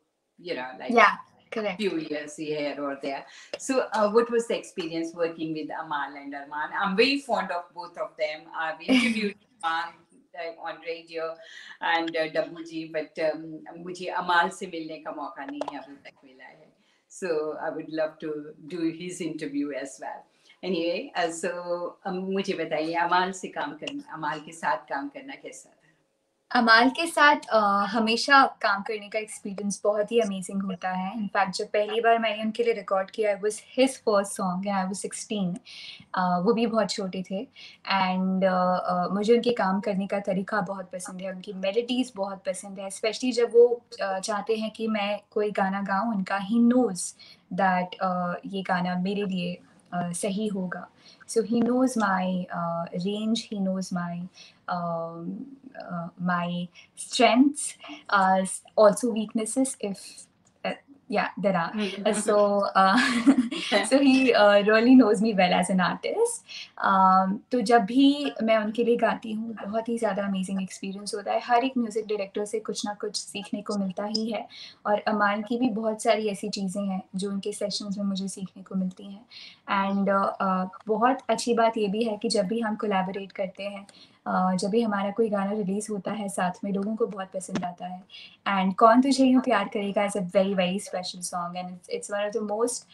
correct. Few years here or there. So what was the experience working with Amal and Arman? I'm very fond of both of them. I've interviewed Arman on radio and Dabbu ji, but मुझे Amal से मिलने का मौका नहीं अभी तक मिला है. So I would love to do his interview as well. Anyway, so मुझे बताइए Amal के साथ काम करना कैसा था? अमाल के साथ हमेशा काम करने का एक्सपीरियंस बहुत ही अमेज़िंग होता है। इनफैक्ट जब पहली बार मैंने उनके लिए रिकॉर्ड किया, it was his first song and I was 16। वो भी बहुत छोटे थे एंड मुझे उनके काम करने का तरीका बहुत पसंद है, उनकी मेलोडीज़ बहुत पसंद है, स्पेशली जब वो चाहते हैं कि मैं कोई गाना गाऊँ उनका, ही नोज़ दैट ये गाना मेरे लिए सही होगा। So he knows my range, he knows my strengths, also weaknesses if yeah, there are. So he really knows me well as an artist. तो जब भी मैं उनके लिए गाती हूँ, बहुत ही ज़्यादा अमेज़िंग एक्सपीरियंस होता है। हर एक म्यूज़िक डायरेक्टर से कुछ ना कुछ सीखने को मिलता ही है और अमान की भी बहुत सारी ऐसी चीज़ें हैं, जो उनके सेशंस में मुझे सीखने को मिलती हैं। एंड बहुत अच्छी बात ये भी है कि जब भी हम कोलैबोरेट करते हैं, जब भी हमारा कोई गाना रिलीज़ होता है साथ में, लोगों को बहुत पसंद आता है। एंड कौन तुझे यूँ प्यार करेगा is a very, very special song and it's one of the most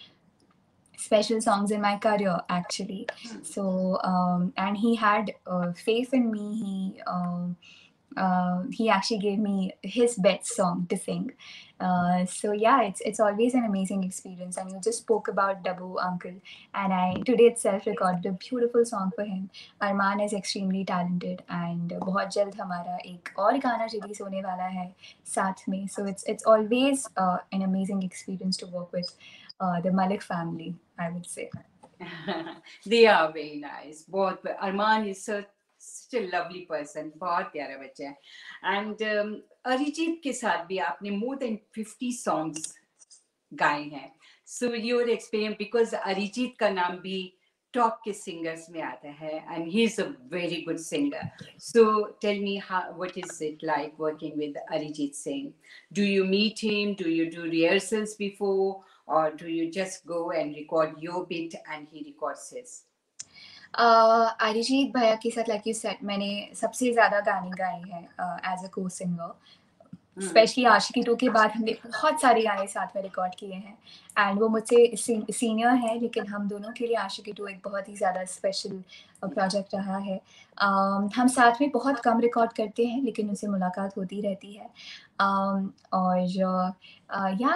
special songs in my career actually. So and he had faith in me. He actually gave me his best song to sing. So yeah, it's always an amazing experience. And you just spoke about Dabu Uncle, and I today itself recorded a beautiful song for him. Arman is extremely talented, and बहुत जल्द हमारा एक और गाना release होने वाला है साथ में. So it's always an amazing experience to work with the Malik family, I would say. They are very nice. बहुत अरमान is such a lovely person. बहुत प्यारा बच्चा है. And अरिजीत के साथ भी आपने more than 50 songs गाए हैं. So your experience, because Arijit का नाम भी टॉप के सिंगर्स में आता है and he is a very good singer. So tell me what is it like working with Arijit Singh? Do you meet him? Do you do rehearsals before? Or do you just go and record your bit and he records his? Arijit भैया के साथ like you said मैंने सबसे ज़्यादा गाने गाए हैं as a को सिंगर. स्पेशली आशिकी 2 के बाद हमने बहुत सारे गाने साथ में रिकॉर्ड किए हैं एंड वो मुझसे सीनियर है, लेकिन हम दोनों के लिए आशिकी 2 एक बहुत ही ज़्यादा स्पेशल प्रोजेक्ट रहा है. हम साथ में बहुत कम रिकॉर्ड करते हैं, लेकिन उनसे मुलाकात होती रहती है. और या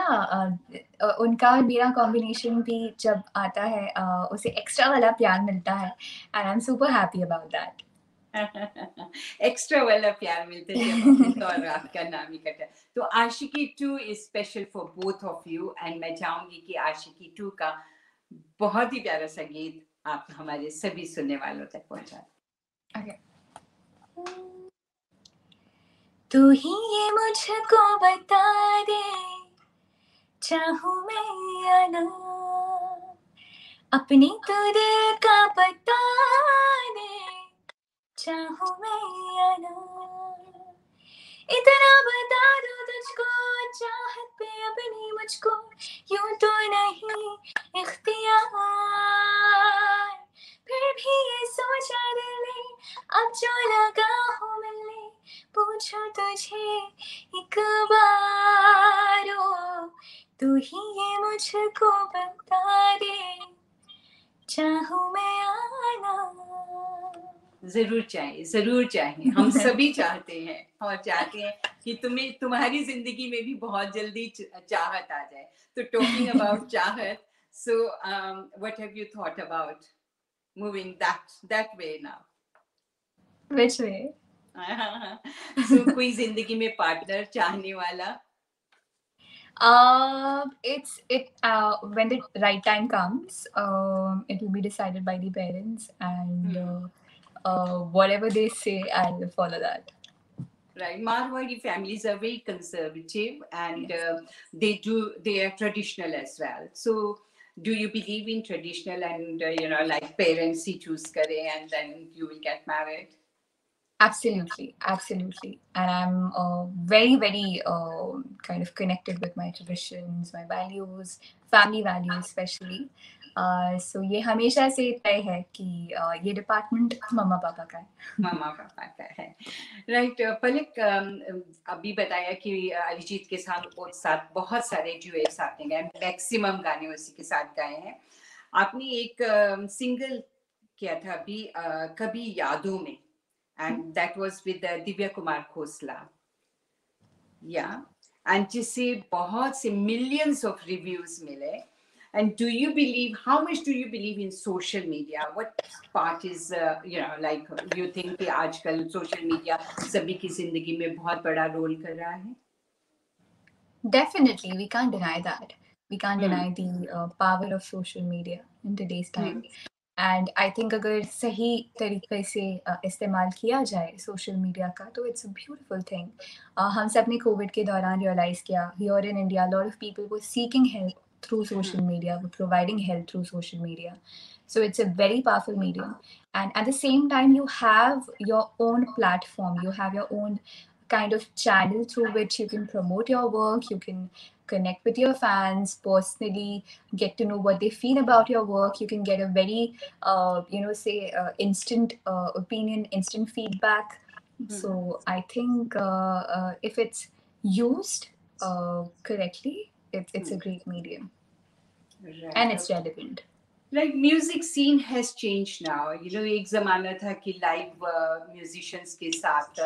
उनका और मेरा कॉम्बिनेशन भी जब आता है, उसे एक्स्ट्रा वाला प्यार मिलता है and I am super happy about that. Extra वाला प्यार मिलता है जब अपने और आपका नाम इकट्ठा. तो आशिकी 2 is special for both of you and मैं चाहूंगी कि आशिकी 2 का बहुत ही प्यारा सा गीत आप हमारे सभी सुनने वालों तक पहुंचा. Okay. तू ही ये मुझको बता दे, चाहूं मैं या ना, अपनी तो दिल का बता दे, चाहूं मैं या ना, इतना बता दो तुझको, चाहत पे अपनी मुझको यूं तो नहीं इख्तियार, फिर भी ये सोचा दिल ने, अब जो लगा हो मिलने, पूछो तुझे एक बार, ओ तू ही ये मुझको बता दे, चाहूं मैं आना. जरूर चाहिए, जरूर चाहिए. हम सभी चाहते हैं और चाहते हैं कि तुम्हारी जिंदगी में भी बहुत जल्दी चाहत आ जाए. तो टॉकिंग अबाउट चाहत, so what have you thought about moving that way now? Which way? So कोई जिंदगी में पार्टनर चाहने वाला? When the right time comes, it will be decided by the parents, and whatever they say, I'll follow that. Right, Marwari families are very conservative and they are traditional as well. So, do you believe in traditional and like parents he choose kare and then you will get married? Absolutely, absolutely. And I'm very, very kind of connected with my traditions, my values, family values especially. So ये हमेशा से तय है कि ये department मम्मा पापा का है. मामा पापा का है. राइट. पलक, अभी बताया कि अरिजीत के साथ बहुत सारे ड्यूएट्स आपने गाए, मैक्सिमम गाने उसी के साथ गाए हैं. आपने एक सिंगल किया था अभी, कभी यादों में, and that was with Divya Kumar Khosla. Yeah, and जिसे बहुत से millions of reviews मिले. And do you believe, how much do you believe in social media? What part is, like you think कि आजकल social media सभी की जिंदगी में बहुत बड़ा रोल कर रहा है? Definitely, we can't deny that. We can't deny the power of social media in today's time. And I think अगर सही तरीके से इस्तेमाल किया जाए सोशल मीडिया का तो इट्स अ ब्यूटीफुल थिंग. हम सब ने कोविड के दौरान रियलाइज़ किया here in India lot of people were seeking help through social media, we're providing help through social media. So it's a very powerful medium. And at the same time, you have your own platform, you have your own kind of channel through which you can promote your work, you can connect with your fans personally, get to know what they feel about your work. You can get a very, instant opinion, instant feedback. So I think if it's used correctly, it's a great medium. Right. And it's relevant. Like music scene has changed now. एक जमाना था कि live musicians के साथ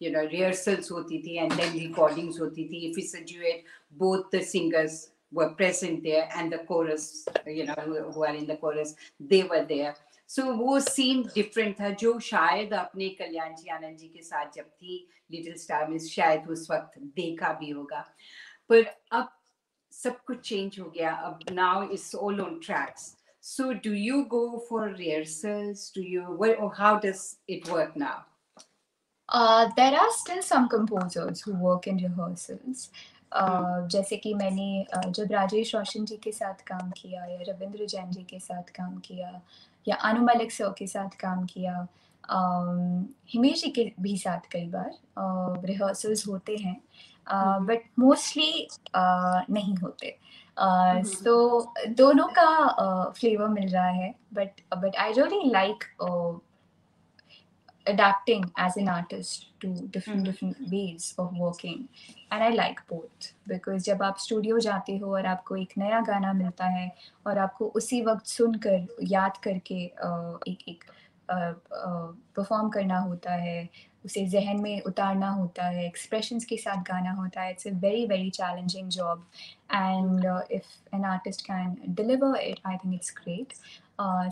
rehearsals होती थी and then recordings होती थी. If it's a duet, both the singers were present there and the chorus, who are in the chorus, they were there. So वो scene different था जो शायद अपने कल्याण जी आनंद जी के साथ जब थी लिटिल स्टार में शायद उस वक्त देखा भी होगा. पर अब सब कुछ चेंज हो गया. अब now it's all on tracks. So do you go for rehearsals? How does it work now? There are still some composers who work in rehearsals. जैसे कि मैंने जब राजेश रोशन जी के साथ काम किया या रविंद्र जैन जी के साथ काम किया या अनु मलिक सर के साथ काम किया, हिमेश जी के भी साथ कई बार रिहर्सल्स होते हैं, बट मोस्टली नहीं होते. So दोनों का फ्लेवर मिल रहा है, but I really like adapting as an artist to different ways of working, and I like both because जब आप स्टूडियो जाते हो और आपको एक नया गाना मिलता है और आपको उसी वक्त सुनकर याद करके एक परफॉर्म करना होता है, उसे जहन में उतारना होता है, एक्सप्रेशंस के साथ गाना होता है, it's a very very challenging job and if an artist can deliver it I think it's great.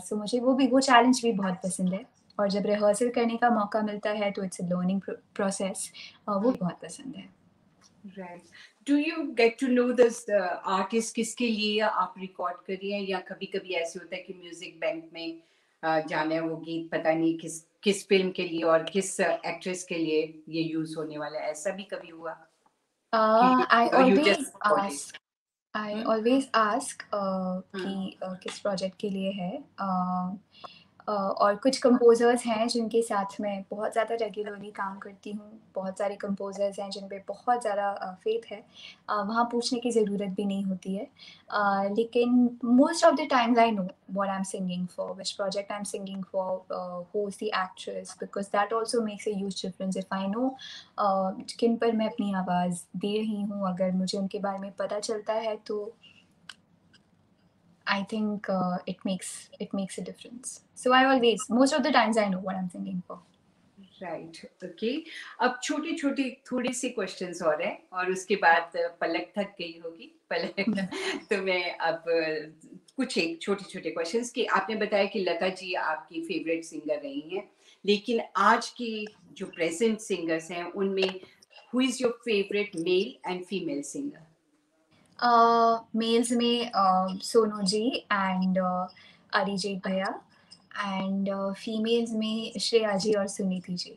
So मुझे वो चैलेंज भी बहुत पसंद है और जब रिहर्सल करने का मौका मिलता है तो इट्स अ लर्निंग प्रोसेस, वो बहुत पसंद है. Right. Do you get to know this artist किसके लिए आप रिकॉर्ड कर रही हैं या कभी-कभी ऐसे होता है कि म्यूजिक बैंक में जाना है वो गीत पता नहीं किस फिल्म के लिए और किस एक्ट्रेस के लिए ये यूज होने वाला है, ऐसा भी कभी हुआ? I always ask कि किस प्रोजेक्ट के लिए है. और कुछ कंपोज़र्स हैं जिनके साथ मैं बहुत ज़्यादा रेगुलरली काम करती हूँ. बहुत सारे कंपोज़र्स हैं जिन पे बहुत ज़्यादा फ़ेथ है. वहाँ पूछने की ज़रूरत भी नहीं होती है. लेकिन most of the times I know what I am singing for, which project I am singing for, who is the actress, because that also makes a huge difference. If I know किन पर मैं अपनी आवाज़ दे रही हूँ, अगर मुझे उनके बारे में पता चलता है तो I think it makes a difference. So I always, most of the times I know what I'm singing for. Right. Okay. अब छोटी-छोटी थोड़ी सी क्वेश्चंस और हैं और उसके बाद पलक थक गई होगी. पलक तो मैं अब कुछ एक छोटे-छोटे क्वेश्चंस कि आपने बताया कि लता जी आपकी फेवरेट सिंगर रही हैं, लेकिन आज की जो प्रेजेंट सिंगर्स हैं उनमें who is your favorite male and female singer? Males में सोनू जी एंड अरिजीत भैया, एंड फीमेल्स में श्रेया जी और सुनीति जी.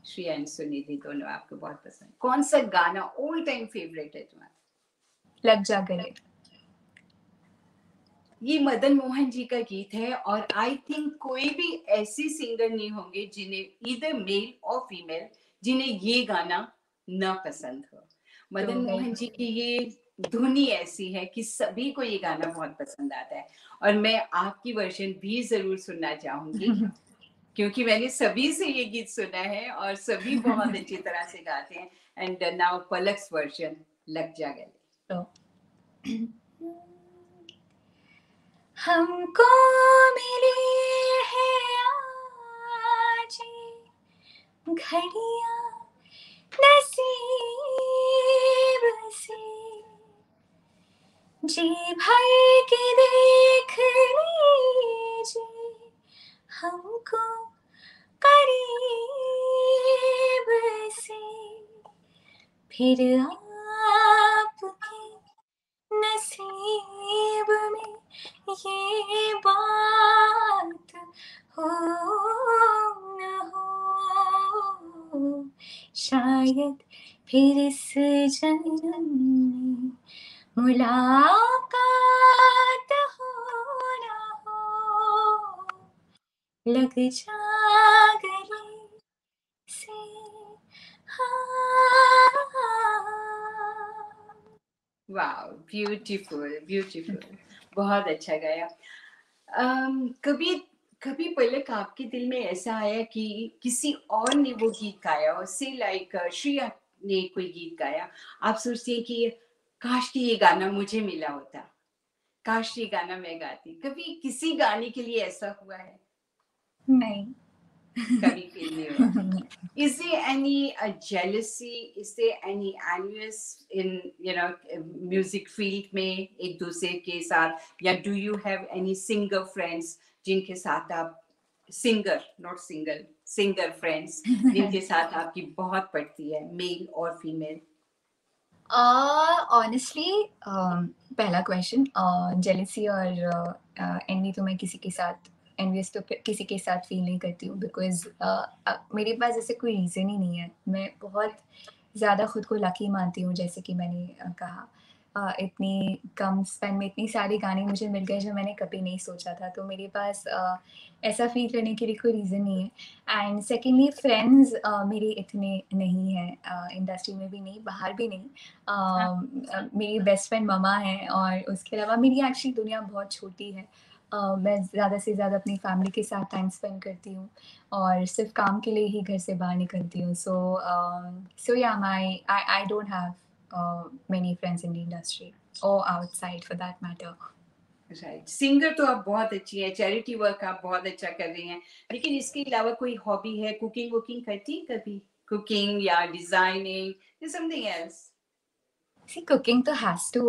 श्रेया एंड सुनिधि दोनों आपको बहुत पसंद. कौन सा गाना ऑल टाइम फेवरेट है तुम्हारा? लग जा गले. ये मदन मोहन जी का गीत है और आई थिंक कोई भी ऐसे सिंगर नहीं होंगे जिन्हें ईदर मेल और फीमेल जिन्हें ये गाना ना पसंद हो. मदन मोहन जी की ये धुनी ऐसी है कि सभी को ये गाना बहुत पसंद आता है और मैं आपकी वर्जन भी जरूर सुनना चाहूंगी क्योंकि मैंने सभी से ये गीत सुना है और सभी बहुत अच्छी तरह से गाते हैं. एंड नाउ पलक्स वर्जन लग जा गले. हमको मिली है आज घड़ियां नसीब से जी भर के देख लीजिए हमको करीब से, फिर आपके नसीब में ये बात हो न हो, शायद फिर इस जन्म में मुलाकात हो न हो, लग जा गले से हाँ। वाओ, ब्यूटीफुल ब्यूटीफुल, बहुत अच्छा गाया। कभी कभी पलक आपके दिल में ऐसा आया कि किसी और ने वो गीत गाया हो, से लाइक श्रेया ने कोई गीत गाया, आप सोचती हैं कि काश कि ये गाना मुझे मिला होता, काश ये गाना मैं गाती, कभी किसी गाने के लिए ऐसा हुआ है? नहीं। कभी फील नहीं हुआ? Is there any jealousy? Is there any envious in music field में एक दूसरे के साथ, या do you have any singer friends जिनके साथ आप singer friends जिनके साथ आपकी बहुत पड़ती है, मेल और फीमेल? ऑनेस्टली पहला क्वेश्चन, जेलेसी और एनवी तो मैं किसी के साथ एनवियस तो किसी के साथ फील नहीं करती हूँ, बिकॉज मेरे पास ऐसे कोई रीज़न ही नहीं है। मैं बहुत ज़्यादा खुद को लकी मानती हूँ, जैसे कि मैंने कहा इतनी कम स्पेन में इतनी सारे गाने मुझे मिल गए जो मैंने कभी नहीं सोचा था, तो मेरे पास ऐसा फील करने के लिए कोई रीज़न नहीं है। एंड सेकेंडली फ्रेंड्स मेरे इतने नहीं हैं, इंडस्ट्री में भी नहीं, बाहर भी नहीं। मेरी बेस्ट फ्रेंड ममा है, और उसके अलावा मेरी एक्चुअली दुनिया बहुत छोटी है। मैं ज़्यादा से ज़्यादा अपनी फैमिली के साथ टाइम स्पेंड करती हूँ, और सिर्फ काम के लिए ही घर से बाहर निकलती हूँ। सो yeah I don't have many friends in the industry or outside for that matter. Right, singer तो आप बहुत अच्छी हैं, चैरिटी वर्क आप बहुत अच्छा कर रही हैं, लेकिन इसके अलावा कोई हॉबी है? कुकिंग वुकिंग करती हैं कभी? कुकिंग या डिजाइनिंग या समथिंग एल्स? See, cooking तो has to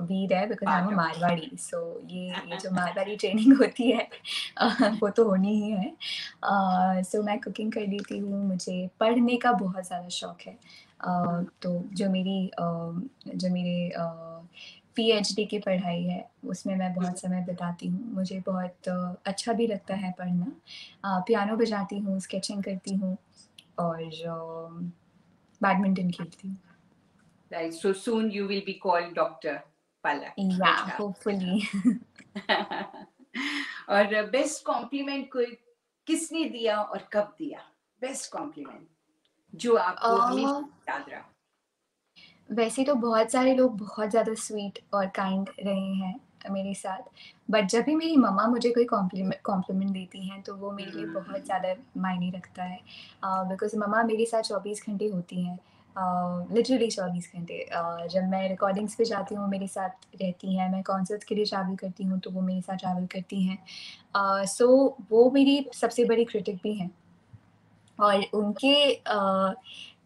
be there because I'm a part of Marwari, so ये जो मारवाड़ी ट्रेनिंग होती है वो तो होनी ही है। so मैं कुकिंग कर लेती हूँ। मुझे पढ़ने का बहुत ज़्यादा शौक है। तो जो मेरे पीएचडी की पढ़ाई है, उसमें मैं बहुत समय बिताती हूँ। मुझे बहुत अच्छा भी लगता है पढ़ना। पियानो बजाती हूँ, स्केचिंग करती हूँ, और बैडमिंटन खेलती हूँ। Right, so soon you will be called doctor Palak Yeah, Gupta. hopefully. और बेस्ट कॉम्प्लीमेंट कोई किसने दिया और कब दिया? बेस्ट कॉम्प्लीमेंट जो आपको अ, हमेशा याद रहा? वैसे तो बहुत सारे लोग बहुत ज़्यादा स्वीट और काइंड रहे हैं मेरे साथ, बट जब भी मेरी मम्मा मुझे कोई कॉम्प्लीमेंट देती हैं, तो वो मेरे लिए बहुत ज़्यादा मायने रखता है। बिकॉज़ मम्मा मेरे साथ 24 घंटे होती हैं, लिटरली 24 घंटे। जब मैं रिकॉर्डिंग्स पे जाती हूँ, मेरे साथ रहती हैं, मैं कॉन्सर्ट्स के लिए ट्रैवल करती हूँ, तो वो मेरे साथ ट्रैवल करती हैं। सो वो मेरी सबसे बड़ी क्रिटिक भी हैं। और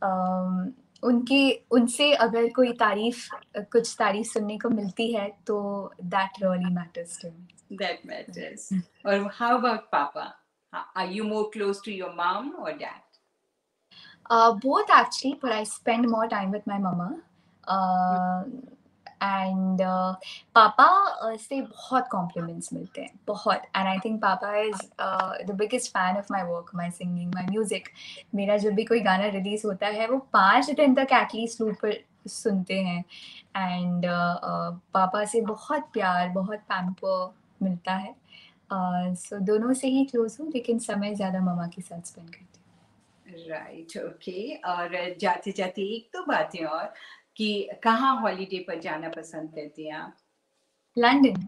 अम, उनसे अगर कोई कुछ तारीफ़ सुनने को मिलती है, तो that really matters to me. That matters. Or how about Papa? Are you more close to your mom or dad? Both actually, but I spend more time with my mama. And पापा से बहुत compliments मिलते हैं, बहुत। And I think पापा is the biggest fan of my work, my singing, my music. मेरा जब भी कोई गाना रिलीज़ होता है, वो 5 दिन तक एटलीस्ट लूप पर सुनते हैं। एंड पापा से बहुत प्यार, बहुत पैम्पर मिलता है। सो दोनों से ही क्लोज़ हूँ, लेकिन समय ज़्यादा मम्मा के साथ स्पेंड करती हूँ। Right, okay. और जाते जाते एक तो बातें और, कि कहाँ हॉलीडे पर जाना पसंद करती हैं आप? London.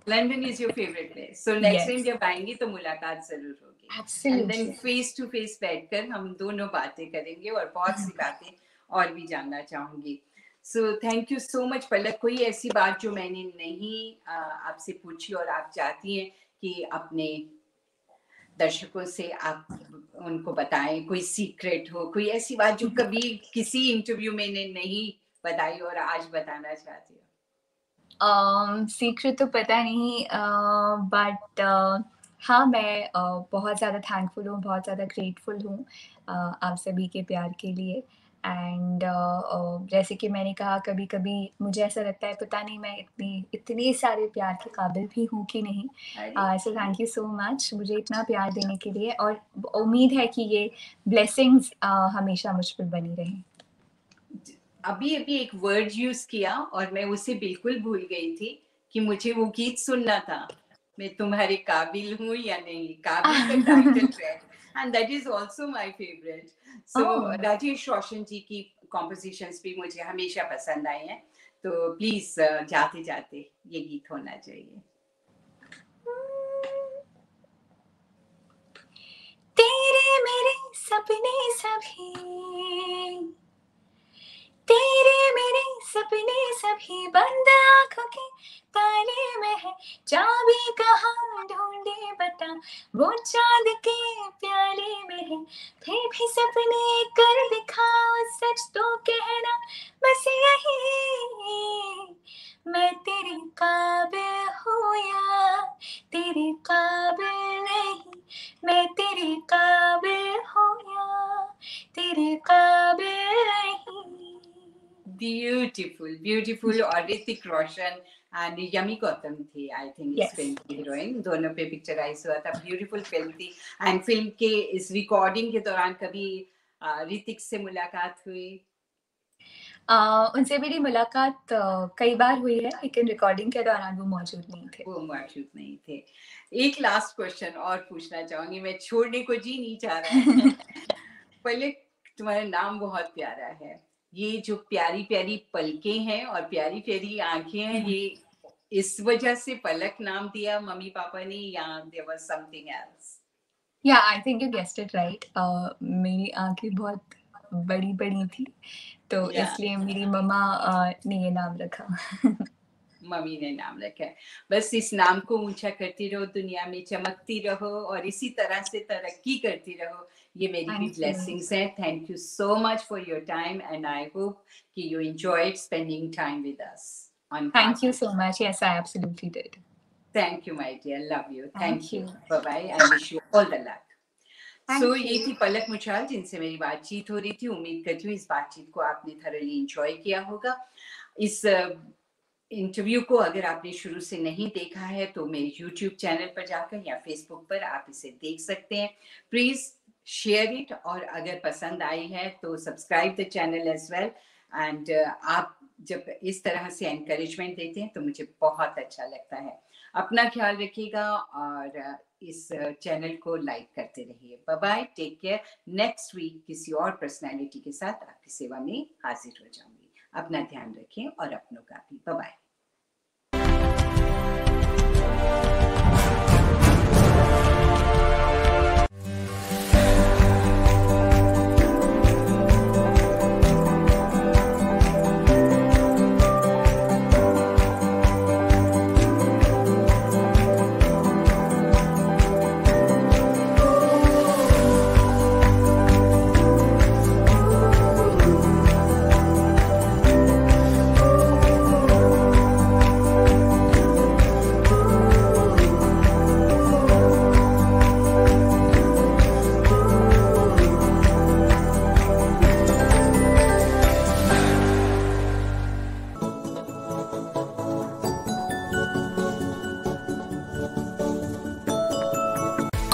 London is your favourite place, so next time yes, जब आएंगी तो मुलाकात जरूर होगी, and then absolutely. Face to face बैठकर हम दोनों बातें करेंगे और बहुत सी बातें और भी जानना चाहूंगी। So thank you so much Palak. कोई ऐसी बात जो मैंने नहीं आपसे पूछी और आप चाहती हैं कि अपने दर्शकों से आप उनको बताएं, कोई सीक्रेट हो, कोई ऐसी बात जो कभी किसी इंटरव्यू में ने नहीं बताई और आज बताना चाहती हो? सीक्रेट तो पता नहीं, बट हाँ, मैं बहुत ज़्यादा थैंकफुल हूँ, बहुत ज़्यादा ग्रेटफुल हूँ आप सभी के प्यार के लिए। एंड जैसे कि मैंने कहा, कभी-कभी मुझे ऐसा लगता है पता नहीं मैं इतने सारे प्यार के काबिल भी हूँ कि नहीं। अरे सो थैंक यू सो मच मुझे इतना प्यार देने के लिए, और उम्मीद है कि ये ब्लेसिंग्स हमेशा मुझ पर बनी रहें। अभी अभी एक वर्ड यूज किया और मैं उसे बिल्कुल भूल गई थी कि मुझे वो गीत सुनना था, मैं तुम्हारे काबिल हूँ या नहीं, काबिल का title track, and that is also my favourite. So oh! Rajesh Roshan ji की कॉम्पोजिशंस भी मुझे हमेशा पसंद आए हैं, तो प्लीज जाते जाते ये गीत होना चाहिए। तेरे मेरे सपने सभी, तेरे मेरे सपने सभी बंद आँखों के ताले में है, चाबी कहाँ ढूँढे बता, वो चाँद के प्याले में है, फिर भी सपने कर दिखाओ, सच तो कहना बस यही, मैं तेरे काबिल हूँ या तेरे काबिल नहीं, मैं तेरे काबिल हूँ या तेरे काबिल नहीं। Beautiful beautiful. और ऋतिक रोशन एंड यमी गौतम थी आई थिंक इस Yes. फिल्म की हीरोइन, दोनों पे पिक्चराइज हुआ था, ब्यूटीफुल फिल्म थी। एंड फिल्म के इस रिकॉर्डिंग के दौरान कभी ऋतिक से मुलाकात हुई? उनसे मेरी मुलाकात कई बार हुई है, लेकिन रिकॉर्डिंग के दौरान वो मौजूद नहीं थे। वो मौजूद नहीं थे। एक लास्ट क्वेश्चन और पूछना चाहूंगी, मैं छोड़ने को जी नहीं चाह रहा है। पलक, तुम्हारा नाम बहुत प्यारा है, ये जो प्यारी प्यारी पलकें हैं और प्यारी प्यारी आंखें हैं, ये इस वजह से पलक नाम दिया मम्मी पापा ने या there was something else? Yeah I think you guessed it right. मेरी आँखें बहुत बड़ी-बड़ी थी, तो या इसलिए मेरी मम्मा ने ये नाम रखा। मम्मी ने नाम रखा है। बस इस नाम को ऊंचा करती रहो, दुनिया में चमकती रहो और इसी तरह से तरक्की करती रहो, ये मेरी भी थैंक यू। ब्लेसिंग्स हैं। Thank you so much for your time and I hope कि you enjoyed spending time with us on Thank you Heartbeat. so much. Yes, I absolutely did. Thank you, my dear. Love you. Thank Thank you. you. Bye-bye. I wish you all the luck. Thank ये you. थी पलक मुछाल जिनसे मेरी बातचीत हो रही थी। उम्मीद करती हूँ इस बातचीत को आपने thoroughly enjoy किया होगा। इस इंटरव्यू को अगर आपने शुरू से नहीं देखा है तो मेरे YouTube चैनल पर जाकर या Facebook पर आप इसे देख सकते हैं। प्लीज शेयर इट, और अगर पसंद आई है तो subscribe the channel as well. And आप जब इस तरह से एनकरेजमेंट देते हैं तो मुझे बहुत अच्छा लगता है। अपना ख्याल रखिएगा और इस चैनल को लाइक करते रहिए। Bye bye, take care. Next week किसी और पर्सनैलिटी के साथ आपकी सेवा में हाजिर हो जाऊंगी। अपना ध्यान रखें और अपनों का भी। Bye bye.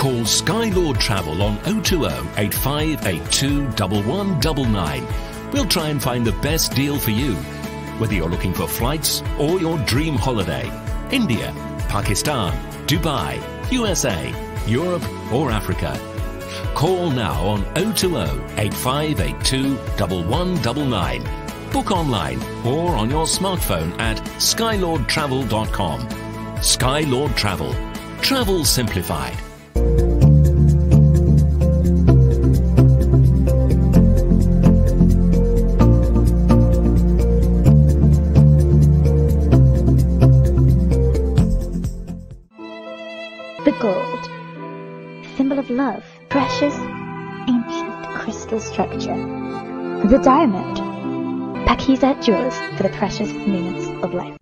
Call Skylord Travel on 020 8582 1199. We'll try and find the best deal for you. Whether you're looking for flights or your dream holiday, India, Pakistan, Dubai, USA, Europe or Africa. Call now on 020 8582 1199. Book online or on your smartphone at skylordtravel.com. Skylord Travel. Travel simplified. The gold. symbol of love, precious, ancient crystal structure. The diamond. Pakiza Jewels for the precious moments of life.